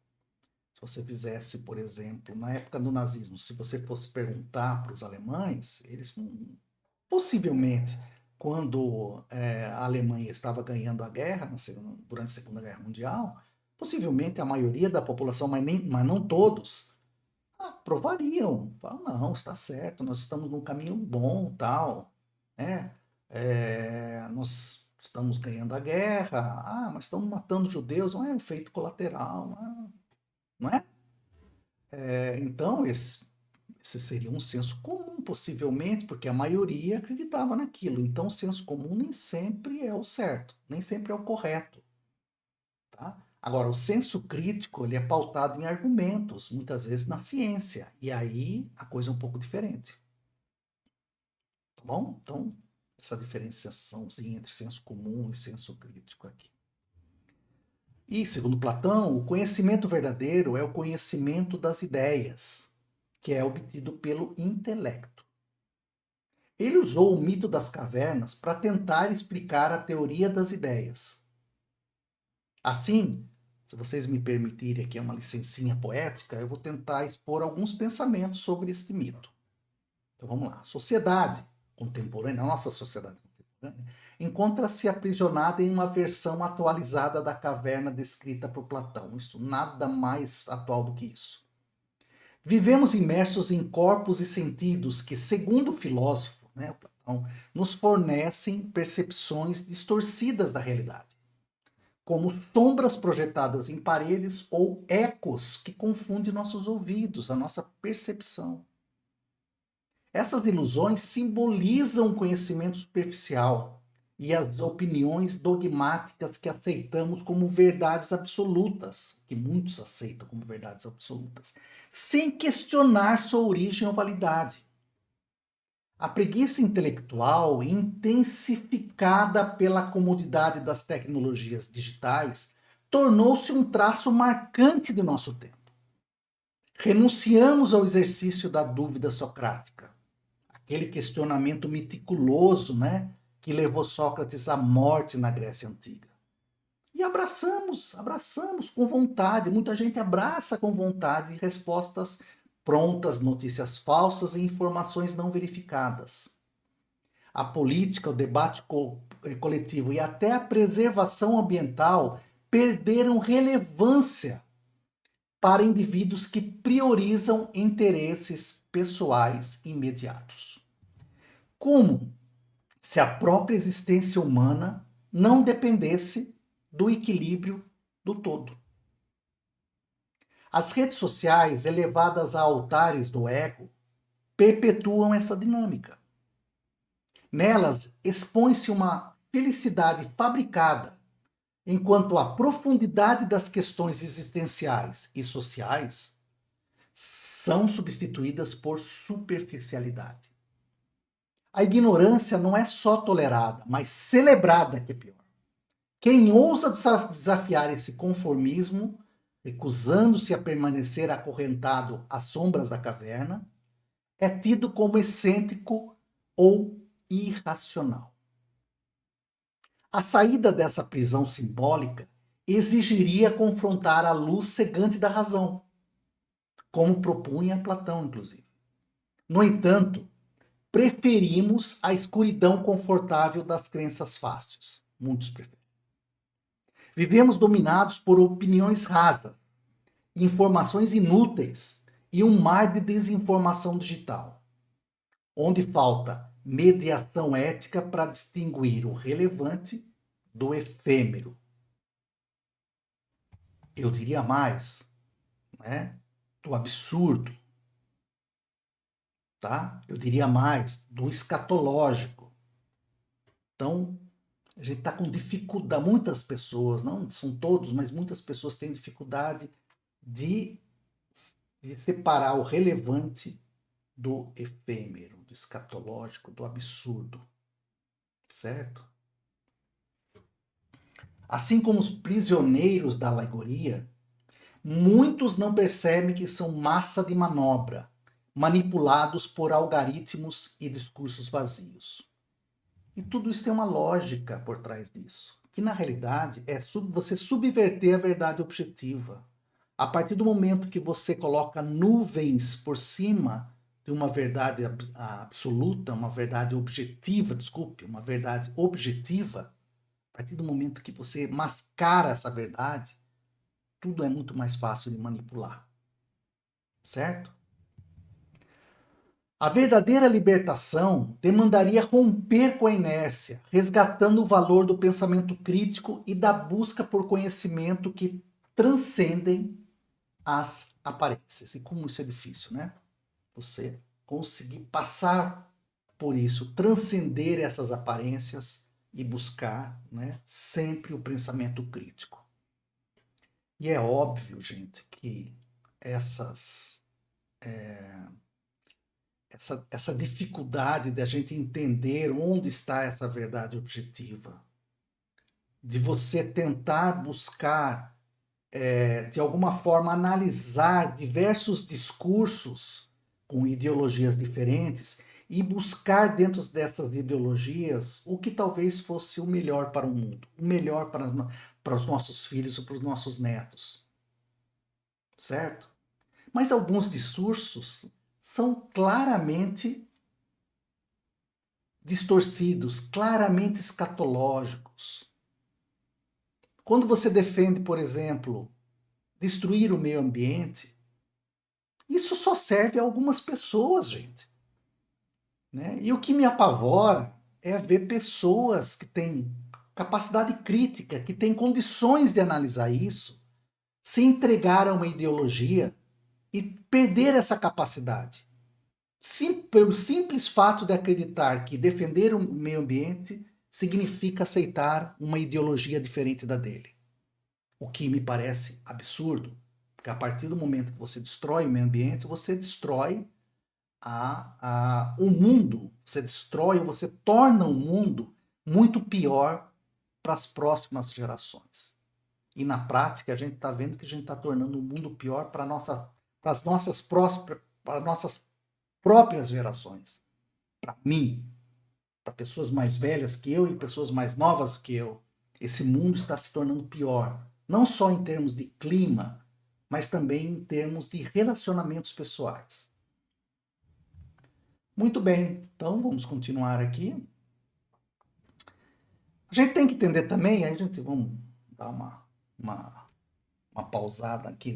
Se você fizesse, por exemplo, na época do nazismo, se você fosse perguntar para os alemães, eles possivelmente, quando a Alemanha estava ganhando a guerra, durante a Segunda Guerra Mundial, possivelmente a maioria da população, mas não todos, aprovariam. Falam, não, está certo, nós estamos num caminho bom, tal, né? Nós estamos ganhando a guerra, mas estamos matando judeus, não é um feito colateral, não é? Então, esse seria um senso comum, possivelmente, porque a maioria acreditava naquilo. Então, o senso comum nem sempre é o certo, nem sempre é o correto. Tá? Agora, o senso crítico ele é pautado em argumentos, muitas vezes na ciência. E aí a coisa é um pouco diferente. Tá bom? Então, essa diferenciaçãozinha entre senso comum e senso crítico aqui. E, segundo Platão, o conhecimento verdadeiro é o conhecimento das ideias, que é obtido pelo intelecto. Ele usou o mito das cavernas para tentar explicar a teoria das ideias. Assim, se vocês me permitirem aqui uma licencinha poética, eu vou tentar expor alguns pensamentos sobre este mito. Então vamos lá. A sociedade contemporânea, a nossa sociedade contemporânea, encontra-se aprisionada em uma versão atualizada da caverna descrita por Platão. Isso nada mais atual do que isso. Vivemos imersos em corpos e sentidos que, segundo o filósofo, Platão, nos fornecem percepções distorcidas da realidade, como sombras projetadas em paredes ou ecos que confundem nossos ouvidos, a nossa percepção. Essas ilusões simbolizam o conhecimento superficial e as opiniões dogmáticas que aceitamos como verdades absolutas, que muitos aceitam como verdades absolutas, sem questionar sua origem ou validade. A preguiça intelectual, intensificada pela comodidade das tecnologias digitais, tornou-se um traço marcante de nosso tempo. Renunciamos ao exercício da dúvida socrática, aquele questionamento meticuloso, que levou Sócrates à morte na Grécia Antiga. E abraçamos com vontade, muita gente abraça com vontade respostas prontas, notícias falsas e informações não verificadas. A política, o debate coletivo e até a preservação ambiental perderam relevância para indivíduos que priorizam interesses pessoais imediatos. Como se a própria existência humana não dependesse do equilíbrio do todo. As redes sociais, elevadas a altares do ego, perpetuam essa dinâmica. Nelas expõe-se uma felicidade fabricada, enquanto a profundidade das questões existenciais e sociais são substituídas por superficialidade. A ignorância não é só tolerada, mas celebrada, que é pior. Quem ousa desafiar esse conformismo, recusando-se a permanecer acorrentado às sombras da caverna, é tido como excêntrico ou irracional. A saída dessa prisão simbólica exigiria confrontar a luz cegante da razão, como propunha Platão, inclusive. No entanto, preferimos a escuridão confortável das crenças fáceis. Muitos preferem. Vivemos dominados por opiniões rasas, informações inúteis e um mar de desinformação digital, onde falta mediação ética para distinguir o relevante do efêmero. Eu diria mais, do absurdo. Tá? Eu diria mais, do escatológico. Então, a gente está com dificuldade, muitas pessoas, não são todos, mas muitas pessoas têm dificuldade de separar o relevante do efêmero, do escatológico, do absurdo. Certo? Assim como os prisioneiros da alegoria, muitos não percebem que são massa de manobra, manipulados por algoritmos e discursos vazios. E tudo isso tem uma lógica por trás disso, que na realidade é você subverter a verdade objetiva, A partir do momento que você coloca nuvens por cima de uma verdade absoluta, uma verdade objetiva, desculpe, uma verdade objetiva, a partir do momento que você mascara essa verdade, tudo é muito mais fácil de manipular. Certo? A verdadeira libertação demandaria romper com a inércia, resgatando o valor do pensamento crítico e da busca por conhecimento que transcendem as aparências. E como isso é difícil, né? Você conseguir passar por isso, transcender essas aparências e buscar, né, sempre o pensamento crítico. E é óbvio, gente, que essa dificuldade de a gente entender onde está essa verdade objetiva, de você tentar buscar, de alguma forma, analisar diversos discursos com ideologias diferentes e buscar dentro dessas ideologias o que talvez fosse o melhor para o mundo, o melhor para os nossos filhos ou para os nossos netos. Certo? Mas alguns discursos são claramente distorcidos, claramente escatológicos. Quando você defende, por exemplo, destruir o meio ambiente, isso só serve a algumas pessoas, gente. Né? E o que me apavora é ver pessoas que têm capacidade crítica, que têm condições de analisar isso, se entregar a uma ideologia e perder essa capacidade. Pelo simples fato de acreditar que defender o meio ambiente significa aceitar uma ideologia diferente da dele. O que me parece absurdo, porque a partir do momento que você destrói o meio ambiente, você destrói o mundo, você destrói, você torna o mundo muito pior para as próximas gerações. E na prática a gente está vendo que a gente está tornando o mundo pior para as nossas próprias gerações. Para mim, para pessoas mais velhas que eu e pessoas mais novas que eu, esse mundo está se tornando pior. Não só em termos de clima, mas também em termos de relacionamentos pessoais. Muito bem, então vamos continuar aqui. A gente tem que entender também, aí a gente vamos dar uma pausada aqui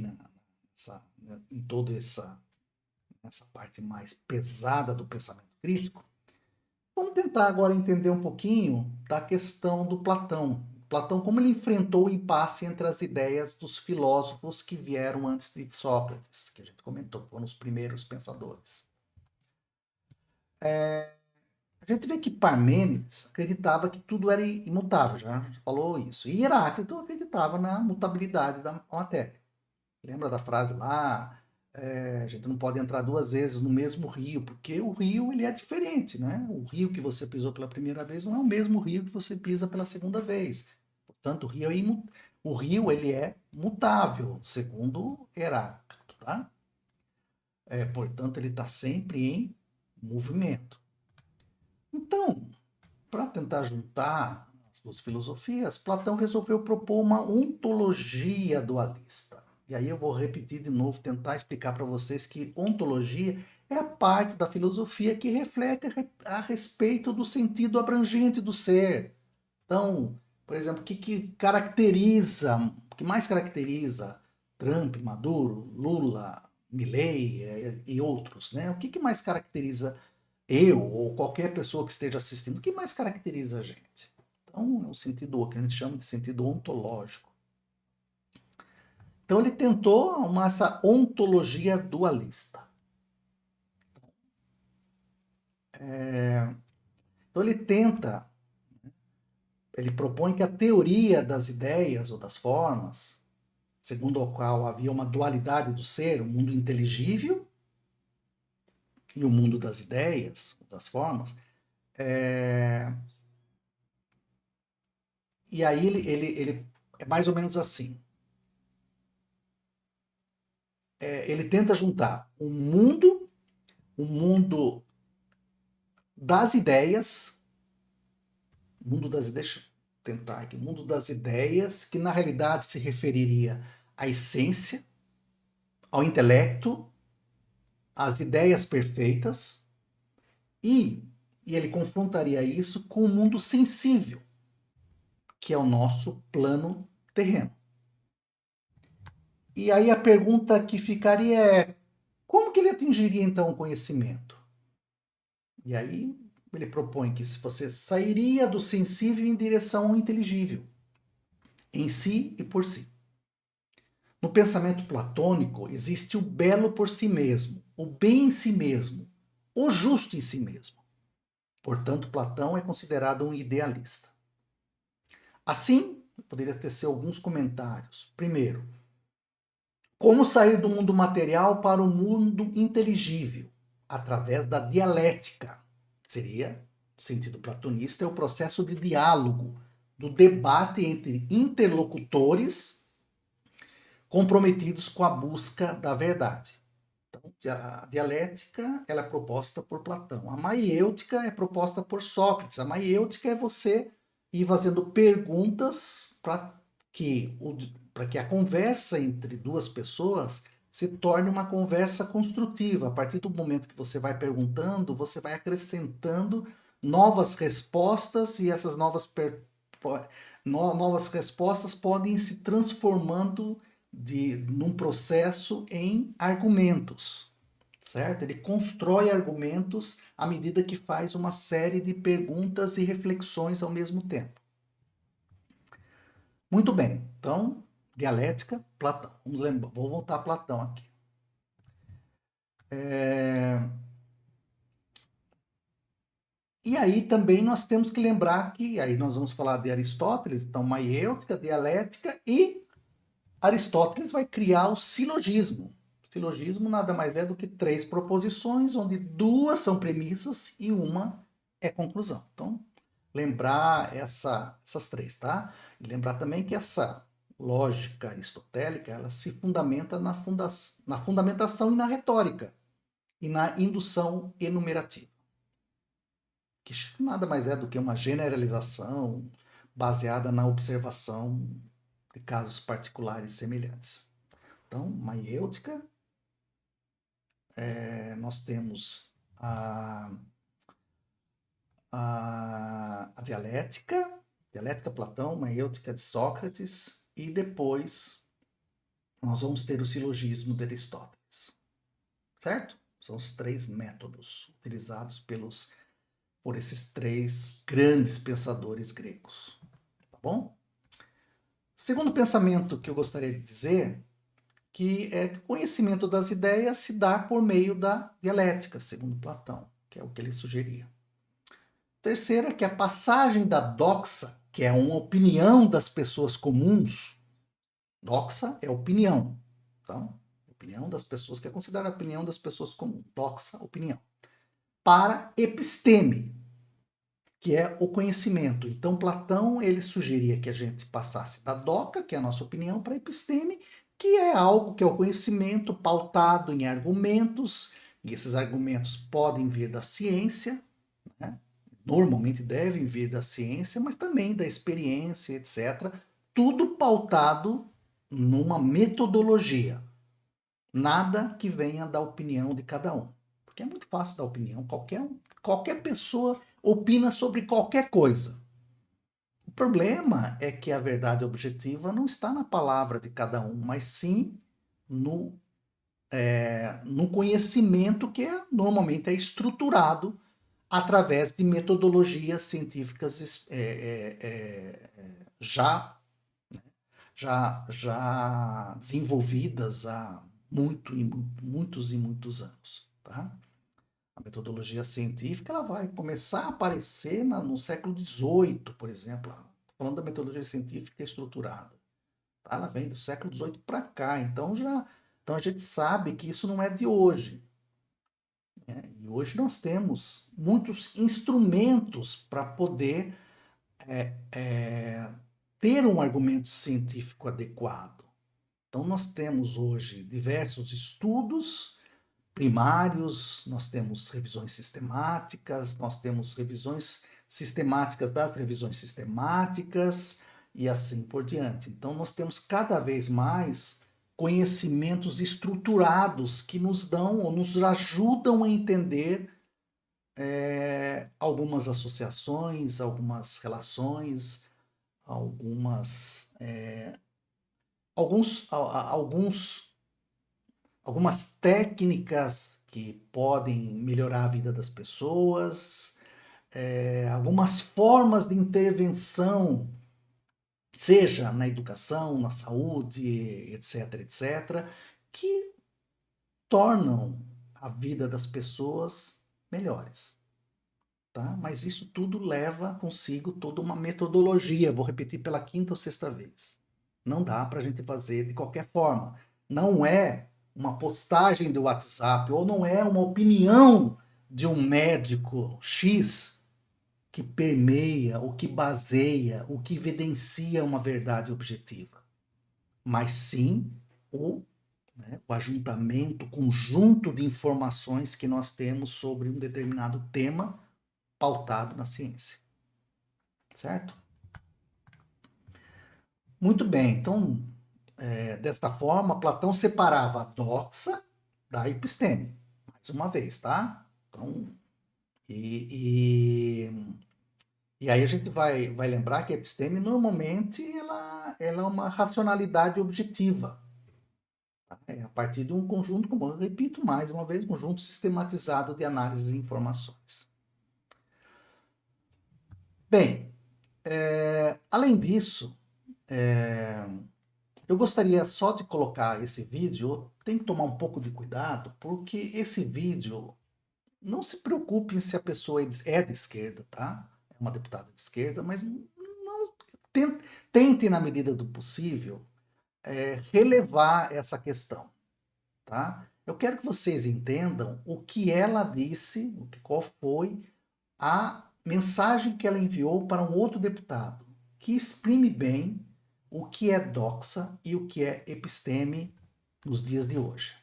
em toda essa parte mais pesada do pensamento crítico. Vamos tentar agora entender um pouquinho da questão do Platão. Platão, como ele enfrentou o impasse entre as ideias dos filósofos que vieram antes de Sócrates, que a gente comentou, foram os primeiros pensadores. A gente vê que Parmênides acreditava que tudo era imutável, já falou isso. E Heráclito acreditava na mutabilidade da matéria. Lembra da frase lá? A gente não pode entrar duas vezes no mesmo rio, porque o rio ele é diferente, né? O rio que você pisou pela primeira vez não é o mesmo rio que você pisa pela segunda vez. Portanto, o rio ele é mutável, segundo Heráclito, tá? Portanto, ele está sempre em movimento. Então, para tentar juntar as duas filosofias, Platão resolveu propor uma ontologia dualista. E aí eu vou repetir de novo, tentar explicar para vocês que ontologia é a parte da filosofia que reflete a respeito do sentido abrangente do ser. Então, por exemplo, o que mais caracteriza Trump, Maduro, Lula, Milei e outros, né? O que mais caracteriza eu ou qualquer pessoa que esteja assistindo? O que mais caracteriza a gente? Então, é o sentido que a gente chama de sentido ontológico. Então, ele tentou essa ontologia dualista. Então, ele propõe que a teoria das ideias ou das formas, segundo a qual havia uma dualidade do ser, o mundo inteligível e o mundo das ideias, das formas, e aí ele é mais ou menos assim. Ele tenta juntar o mundo das ideias, deixa eu tentar aqui, o mundo das ideias, que na realidade se referiria à essência, ao intelecto, às ideias perfeitas, e ele confrontaria isso com o mundo sensível, que é o nosso plano terreno. E aí a pergunta que ficaria é: como que ele atingiria então o conhecimento? E aí ele propõe que você sairia do sensível em direção ao inteligível, em si e por si. No pensamento platônico existe o belo por si mesmo, o bem em si mesmo, o justo em si mesmo. Portanto, Platão é considerado um idealista. Assim, poderia tecer alguns comentários. Primeiro, como sair do mundo material para o mundo inteligível? Através da dialética. Seria, no sentido platonista, é o processo de diálogo, do debate entre interlocutores comprometidos com a busca da verdade. Então, a dialética ela é proposta por Platão. A maiêutica é proposta por Sócrates. A maiêutica é você ir fazendo perguntas para que a conversa entre duas pessoas se torne uma conversa construtiva. A partir do momento que você vai perguntando, você vai acrescentando novas respostas e essas novas respostas podem ir se transformando num processo em argumentos, certo? Ele constrói argumentos à medida que faz uma série de perguntas e reflexões ao mesmo tempo. Muito bem, então, dialética, Platão. Vamos lembrar, vou voltar a Platão aqui. E aí também nós temos que lembrar que, aí nós vamos falar de Aristóteles, então, maiêutica, dialética, e Aristóteles vai criar o silogismo. O silogismo nada mais é do que 3 proposições, onde 2 são premissas e uma é conclusão. Então, lembrar essas 3, tá? E lembrar também que essa lógica aristotélica, ela se fundamenta na fundamentação e na retórica, e na indução enumerativa, que nada mais é do que uma generalização baseada na observação de casos particulares semelhantes. Então, maiêutica, nós temos a dialética Platão, maiêutica de Sócrates, e depois nós vamos ter o silogismo de Aristóteles. Certo? São os 3 métodos utilizados por esses 3 grandes pensadores gregos. Tá bom? Segundo pensamento que eu gostaria de dizer, que é que o conhecimento das ideias se dá por meio da dialética, segundo Platão, que é o que ele sugeria. Terceira, que a passagem da doxa, que é uma opinião das pessoas comuns, doxa é opinião, então, opinião das pessoas, que é considerada a opinião das pessoas comuns, doxa, opinião, para episteme, que é o conhecimento. Então, Platão, ele sugeria que a gente passasse da doxa, que é a nossa opinião, para a episteme, que é algo que é o conhecimento pautado em argumentos, e esses argumentos podem vir da ciência, né? Normalmente devem vir da ciência, mas também da experiência, etc. Tudo pautado numa metodologia. Nada que venha da opinião de cada um. Porque é muito fácil dar opinião. Qualquer pessoa opina sobre qualquer coisa. O problema é que a verdade objetiva não está na palavra de cada um, mas sim no conhecimento que normalmente é estruturado através de metodologias científicas já desenvolvidas há muitos e muitos anos. Tá? A metodologia científica ela vai começar a aparecer no século XVIII, por exemplo. Falando da metodologia científica estruturada. Tá? Ela vem do século XVIII para cá. Então a gente sabe que isso não é de hoje. E hoje nós temos muitos instrumentos para poder ter um argumento científico adequado. Então nós temos hoje diversos estudos primários, nós temos revisões sistemáticas, nós temos revisões sistemáticas das revisões sistemáticas e assim por diante. Então nós temos cada vez mais conhecimentos estruturados que nos dão ou nos ajudam a entender algumas associações, algumas relações, algumas técnicas que podem melhorar a vida das pessoas, algumas formas de intervenção, seja na educação, na saúde, etc., etc., que tornam a vida das pessoas melhores. Tá? Mas isso tudo leva consigo toda uma metodologia, vou repetir pela 5ª ou 6ª vez. Não dá para a gente fazer de qualquer forma. Não é uma postagem do WhatsApp, ou não é uma opinião de um médico X que permeia, o que baseia, o que evidencia uma verdade objetiva. Mas sim o ajuntamento, o conjunto de informações que nós temos sobre um determinado tema pautado na ciência. Certo? Muito bem, então, desta forma, Platão separava a doxa da episteme. Mais uma vez, tá? Então, e aí a gente vai lembrar que a episteme, normalmente, ela é uma racionalidade objetiva. Tá? A partir de um conjunto, como eu repito mais uma vez, um conjunto sistematizado de análises e informações. Bem, além disso, eu gostaria só de colocar esse vídeo, tem que tomar um pouco de cuidado, porque esse vídeo, não se preocupem se a pessoa é de esquerda, tá? É uma deputada de esquerda, mas não, tente, na medida do possível, relevar essa questão, tá? Eu quero que vocês entendam o que ela disse, qual foi a mensagem que ela enviou para um outro deputado, que exprime bem o que é doxa e o que é episteme nos dias de hoje.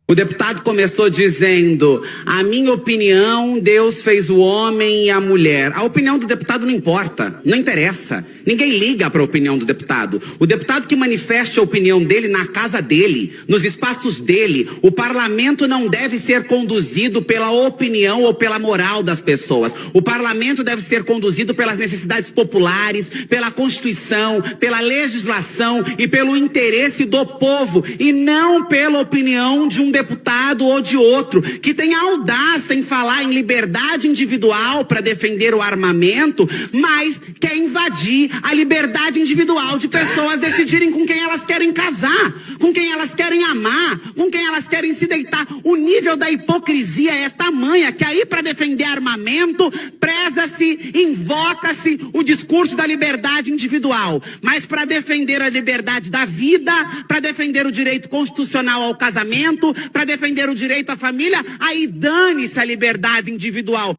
O deputado começou dizendo: a minha opinião, Deus fez o homem e a mulher. A opinião do deputado não importa, não interessa. Ninguém liga para a opinião do deputado. O deputado que manifeste a opinião dele na casa dele, nos espaços dele. O parlamento não deve ser conduzido pela opinião ou pela moral das pessoas. O parlamento deve ser conduzido pelas necessidades populares, pela Constituição, pela legislação e pelo interesse do povo, e não pela opinião de um deputado ou de outro, que tem audácia em falar em liberdade individual para defender o armamento, mas quer invadir a liberdade individual de pessoas decidirem com quem elas querem casar, com quem elas querem amar, com quem elas querem se deitar. O nível da hipocrisia é tamanha que aí, para defender armamento, preza-se, invoca-se o discurso da liberdade individual, mas para defender a liberdade da vida, para defender o direito constitucional ao casamento, para defender o direito à família, aí dane-se a liberdade individual.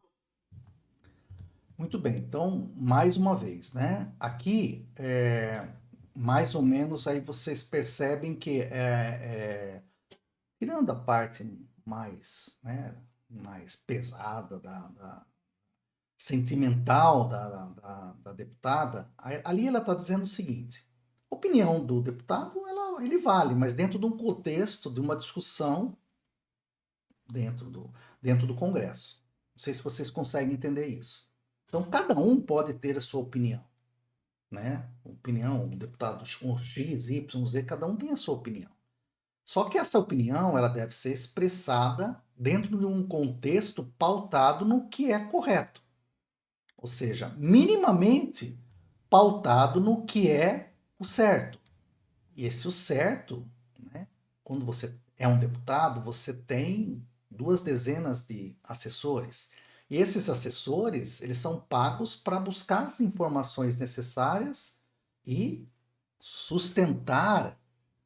Muito bem, então, mais uma vez, né? Aqui, mais ou menos, aí vocês percebem que, tirando a parte mais, né, mais pesada, sentimental da deputada, ali ela está dizendo o seguinte: a opinião do deputado, ele vale, mas dentro de um contexto, de uma discussão dentro do Congresso. Não sei se vocês conseguem entender isso. Então, cada um pode ter a sua opinião, né? Opinião, um deputado com X, Y, Z, cada um tem a sua opinião. Só que essa opinião, ela deve ser expressada dentro de um contexto pautado no que é correto. Ou seja, minimamente pautado no que é o certo. E esse o certo, né? Quando você é um deputado, você tem 2 dezenas de assessores. E esses assessores, eles são pagos para buscar as informações necessárias e sustentar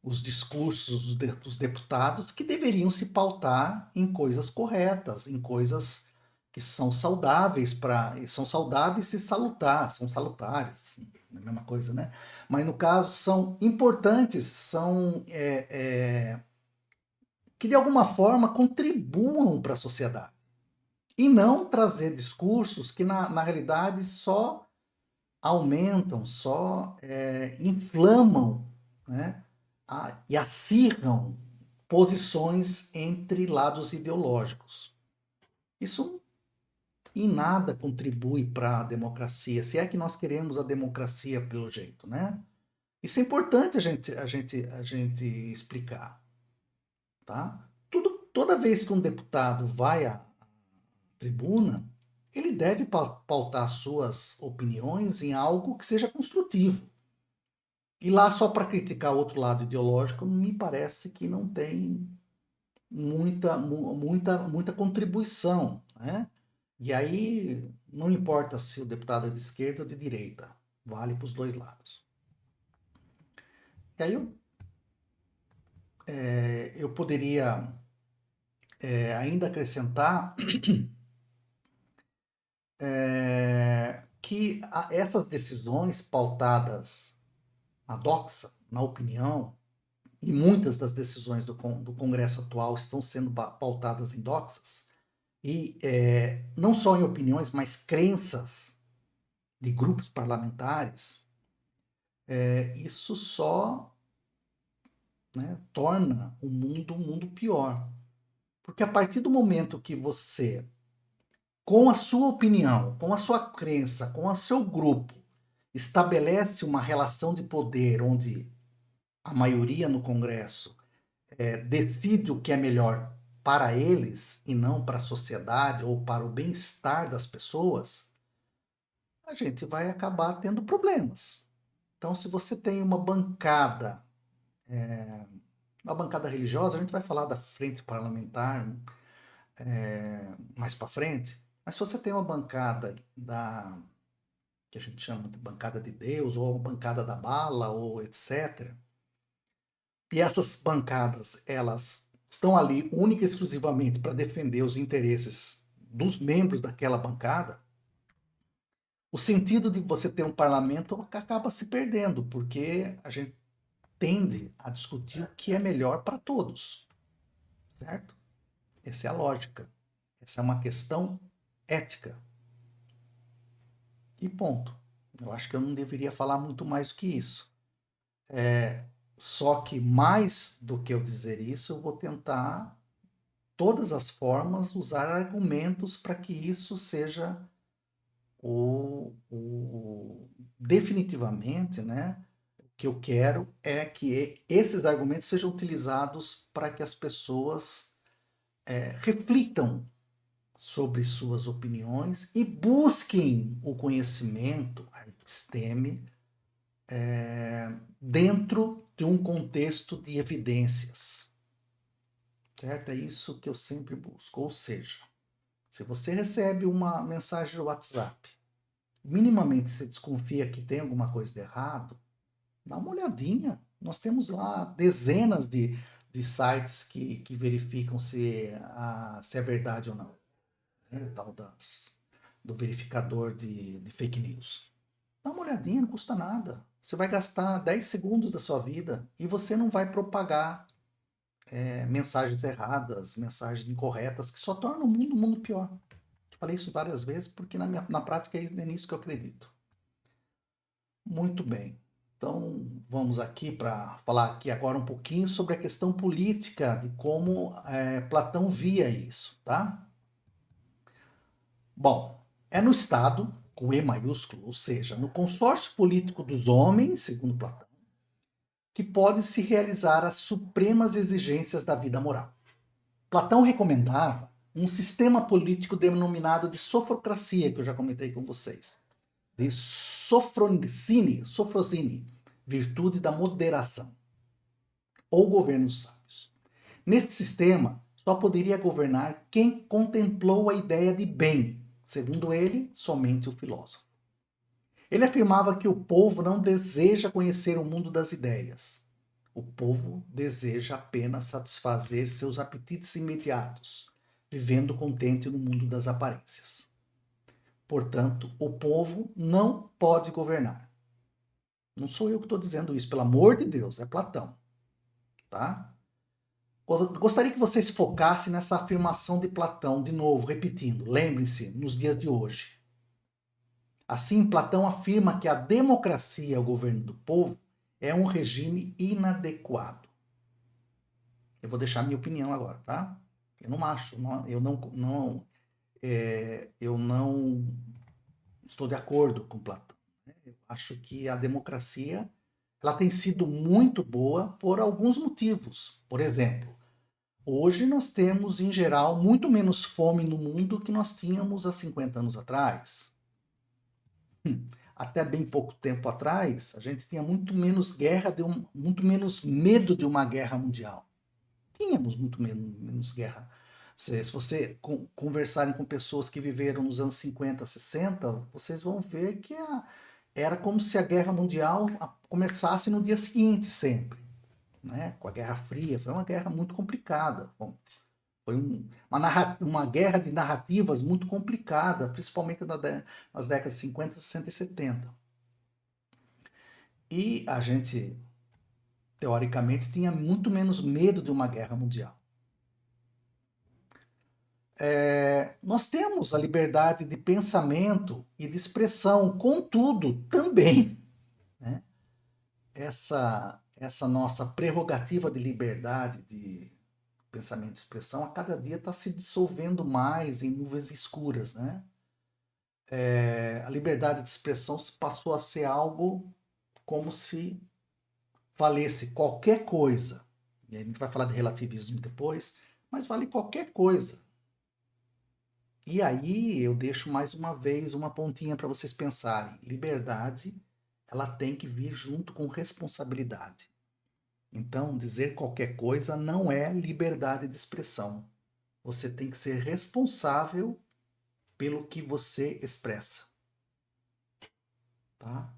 os discursos dos deputados, que deveriam se pautar em coisas corretas, em coisas que são saudáveis e são salutares, é a mesma coisa, né? Mas no caso são importantes, são que de alguma forma contribuam para a sociedade. E não trazer discursos que na realidade só aumentam, só inflamam, né, e acirram posições entre lados ideológicos. Isso em nada contribui para a democracia, se é que nós queremos a democracia pelo jeito, né? Isso é importante a gente explicar, tá? Toda vez que um deputado vai à tribuna, ele deve pautar suas opiniões em algo que seja construtivo. E lá só para criticar o outro lado ideológico, me parece que não tem muita contribuição, né? E aí não importa se o deputado é de esquerda ou de direita, vale para os dois lados. E aí eu poderia ainda acrescentar que essas decisões pautadas na doxa, na opinião, e muitas das decisões do Congresso atual estão sendo pautadas em doxas, e não só em opiniões, mas crenças de grupos parlamentares, isso só, né, torna o mundo um mundo pior. Porque a partir do momento que você, com a sua opinião, com a sua crença, com o seu grupo, estabelece uma relação de poder onde a maioria no Congresso decide o que é melhor para eles e não para a sociedade ou para o bem-estar das pessoas, a gente vai acabar tendo problemas. Então, se você tem uma bancada religiosa, a gente vai falar da frente parlamentar mais para frente, mas se você tem uma bancada que a gente chama de bancada de Deus, ou bancada da bala, ou etc., e essas bancadas, elas estão ali única e exclusivamente para defender os interesses dos membros daquela bancada, o sentido de você ter um parlamento acaba se perdendo, porque a gente tende a discutir o que é melhor para todos, certo? Essa é a lógica. Essa é uma questão ética. E ponto. Eu acho que eu não deveria falar muito mais do que isso. Só que mais do que eu dizer isso, eu vou tentar, todas as formas, usar argumentos para que isso seja definitivamente, né? O que eu quero é que esses argumentos sejam utilizados para que as pessoas reflitam sobre suas opiniões e busquem o conhecimento, a episteme, dentro de um contexto de evidências. Certo? É isso que eu sempre busco. Ou seja, se você recebe uma mensagem no WhatsApp, minimamente você desconfia que tem alguma coisa de errado, dá uma olhadinha. Nós temos lá dezenas de sites que verificam se é verdade ou não. Tal do verificador de fake news. Dá uma olhadinha, não custa nada. Você vai gastar 10 segundos da sua vida e você não vai propagar mensagens erradas, mensagens incorretas, que só tornam o mundo pior. Falei isso várias vezes porque na prática é nisso que eu acredito. Muito bem. Então, vamos aqui para falar aqui agora um pouquinho sobre a questão política, de como Platão via isso, tá? Bom, é no Estado, com E maiúsculo, ou seja, no consórcio político dos homens, segundo Platão, que pode se realizar as supremas exigências da vida moral. Platão recomendava um sistema político denominado de sofrocracia, que eu já comentei com vocês, de sofrosine, virtude da moderação, ou governo dos sábios. Neste sistema, só poderia governar quem contemplou a ideia de bem, segundo ele, somente o filósofo. Ele afirmava que o povo não deseja conhecer o mundo das ideias. O povo deseja apenas satisfazer seus apetites imediatos, vivendo contente no mundo das aparências. Portanto, o povo não pode governar. Não sou eu que estou dizendo isso, pelo amor de Deus, é Platão. Tá? Gostaria que vocês focassem nessa afirmação de Platão, de novo, repetindo. Lembrem-se, nos dias de hoje. Assim, Platão afirma que a democracia é o governo do povo é um regime inadequado. Eu vou deixar a minha opinião agora, tá? Eu não acho, eu não estou de acordo com Platão, né? Eu acho que a democracia ela tem sido muito boa por alguns motivos. Por exemplo, hoje nós temos, em geral, muito menos fome no mundo que nós tínhamos há 50 anos atrás. Até bem pouco tempo atrás, a gente tinha muito menos muito menos medo de uma guerra mundial. Tínhamos muito menos guerra. Se você conversarem com pessoas que viveram nos anos 50, 60, vocês vão ver que era como se a guerra mundial começasse no dia seguinte sempre, né? Com a Guerra Fria. Foi uma guerra muito complicada. Bom, foi uma guerra de narrativas muito complicada, principalmente nas décadas de 50, 60 e 70. E a gente, teoricamente, tinha muito menos medo de uma guerra mundial. Nós temos a liberdade de pensamento e de expressão, contudo, também, né, essa nossa prerrogativa de liberdade de pensamento e expressão a cada dia está se dissolvendo mais em nuvens escuras, né? A liberdade de expressão passou a ser algo como se valesse qualquer coisa. E aí a gente vai falar de relativismo depois, mas vale qualquer coisa. E aí eu deixo mais uma vez uma pontinha para vocês pensarem. Liberdade, ela tem que vir junto com responsabilidade. Então, dizer qualquer coisa não é liberdade de expressão. Você tem que ser responsável pelo que você expressa. Tá?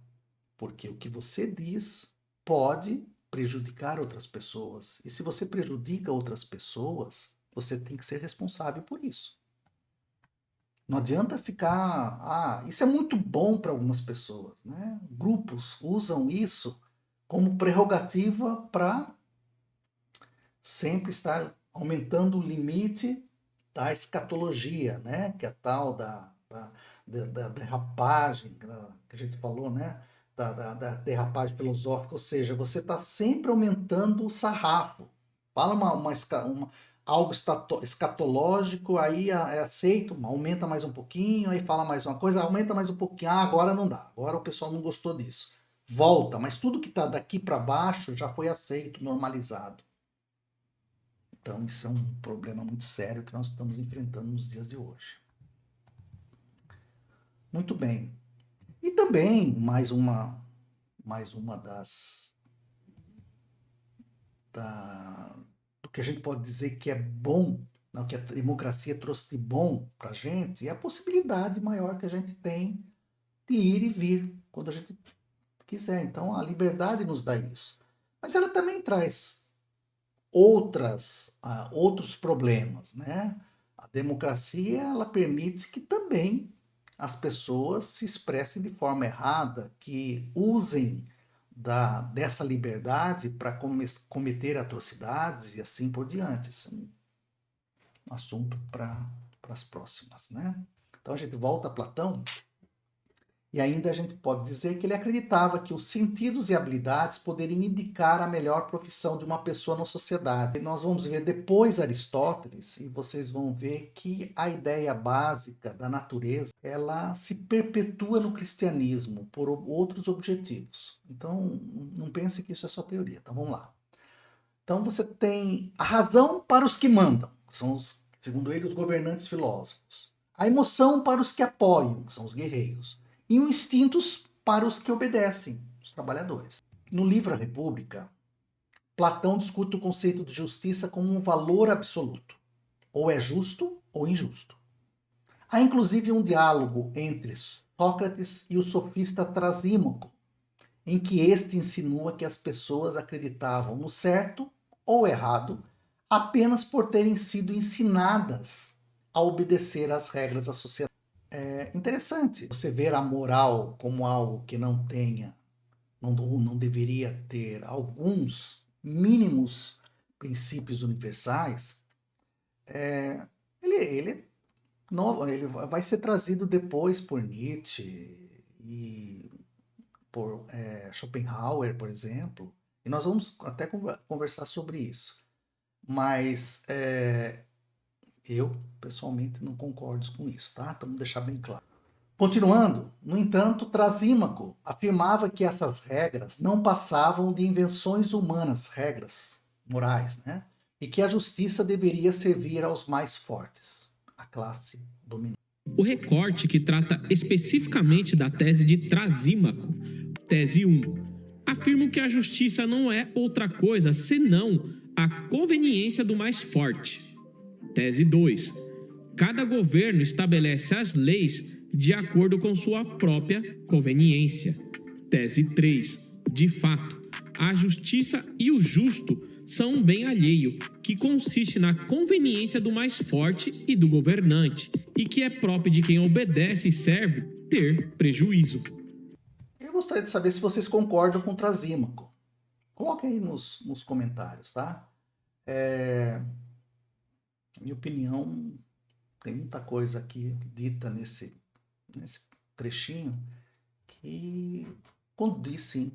Porque o que você diz pode prejudicar outras pessoas. E se você prejudica outras pessoas, você tem que ser responsável por isso. Não adianta ficar... isso é muito bom para algumas pessoas, né? Grupos usam isso como prerrogativa para sempre estar aumentando o limite da escatologia, né? Que é a tal da derrapagem, que a gente falou, né? Da derrapagem filosófica, ou seja, você está sempre aumentando o sarrafo. Fala algo escatológico, aí é aceito, aumenta mais um pouquinho, aí fala mais uma coisa, aumenta mais um pouquinho, agora não dá, agora o pessoal não gostou disso. Volta, mas tudo que está daqui para baixo já foi aceito, normalizado. Então isso é um problema muito sério que nós estamos enfrentando nos dias de hoje. Muito bem. E também, mais uma do que a gente pode dizer que é bom, não, que a democracia trouxe de bom para a gente, é a possibilidade maior que a gente tem de ir e vir quando a gente quiser. Então, a liberdade nos dá isso. Mas ela também traz outros problemas, né? A democracia, ela permite que também as pessoas se expressem de forma errada, que usem dessa liberdade para cometer atrocidades e assim por diante. Isso é um assunto para as próximas, né? Então a gente volta a Platão e ainda a gente pode dizer que ele acreditava que os sentidos e habilidades poderiam indicar a melhor profissão de uma pessoa na sociedade. E nós vamos ver depois Aristóteles e vocês vão ver que a ideia básica da natureza ela se perpetua no cristianismo por outros objetivos. Então não pense que isso é só teoria. Então vamos lá. Então você tem a razão para os que mandam, que são segundo ele, os governantes filósofos. A emoção para os que apoiam, que são os guerreiros. E os instintos para os que obedecem, os trabalhadores. No livro A República, Platão discute o conceito de justiça como um valor absoluto. Ou é justo ou injusto. Há inclusive um diálogo entre Sócrates e o sofista Trasímaco, em que este insinua que as pessoas acreditavam no certo ou errado apenas por terem sido ensinadas a obedecer às regras da sociedade. É interessante você ver a moral como algo que não deveria ter alguns mínimos princípios universais. Ele vai ser trazido depois por Nietzsche e por Schopenhauer, por exemplo, e nós vamos até conversar sobre isso. Mas eu, pessoalmente, não concordo com isso, tá? Então, vamos deixar bem claro. Continuando, no entanto, Trasímaco afirmava que essas regras não passavam de invenções humanas, regras morais, né? E que a justiça deveria servir aos mais fortes, a classe dominante. O recorte que trata especificamente da tese de Trasímaco, tese 1, afirma que a justiça não é outra coisa senão a conveniência do mais forte. Tese 2, cada governo estabelece as leis de acordo com sua própria conveniência. Tese 3, de fato, a justiça e o justo são um bem alheio, que consiste na conveniência do mais forte e do governante, e que é próprio de quem obedece e serve ter prejuízo. Eu gostaria de saber se vocês concordam com Trasímaco. Coloquem aí nos comentários, tá? Minha opinião, tem muita coisa aqui dita nesse trechinho que condiz, sim,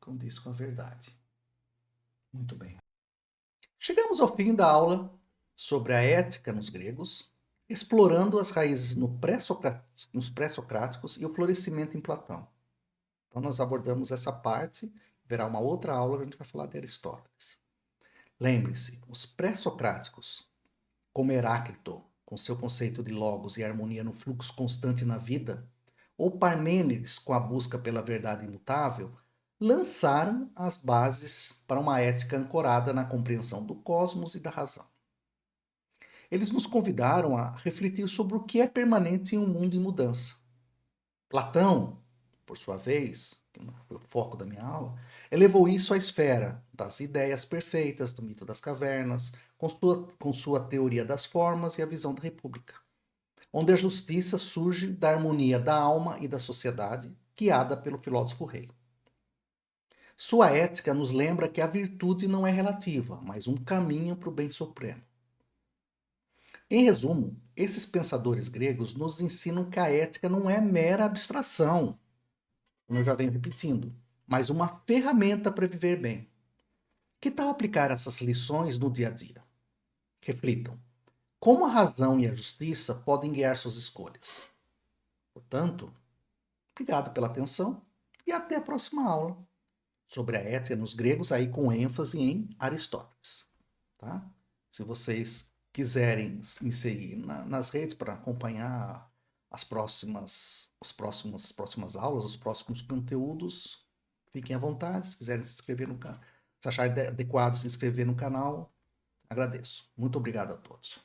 condiz com a verdade. Muito bem. Chegamos ao fim da aula sobre a ética nos gregos, explorando as raízes nos pré-socráticos e o florescimento em Platão. Então nós abordamos essa parte, haverá uma outra aula que a gente vai falar de Aristóteles. Lembre-se, os pré-socráticos, como Heráclito, com seu conceito de logos e harmonia no fluxo constante na vida, ou Parmênides, com a busca pela verdade imutável, lançaram as bases para uma ética ancorada na compreensão do cosmos e da razão. Eles nos convidaram a refletir sobre o que é permanente em um mundo em mudança. Platão, por sua vez, que foi o foco da minha aula, elevou isso à esfera das ideias perfeitas, do mito das cavernas, com sua teoria das formas e a visão da república, onde a justiça surge da harmonia da alma e da sociedade, guiada pelo filósofo rei. Sua ética nos lembra que a virtude não é relativa, mas um caminho para o bem supremo. Em resumo, esses pensadores gregos nos ensinam que a ética não é mera abstração, como eu já venho repetindo, mas uma ferramenta para viver bem. Que tal aplicar essas lições no dia a dia? Reflitam. Como a razão e a justiça podem guiar suas escolhas? Portanto, obrigado pela atenção e até a próxima aula sobre a ética nos gregos, aí com ênfase em Aristóteles. Tá? Se vocês quiserem me seguir nas redes para acompanhar as próximas aulas, os próximos conteúdos, fiquem à vontade. Se quiserem se inscrever no canal, se acharem adequado se inscrever no canal, agradeço. Muito obrigado a todos.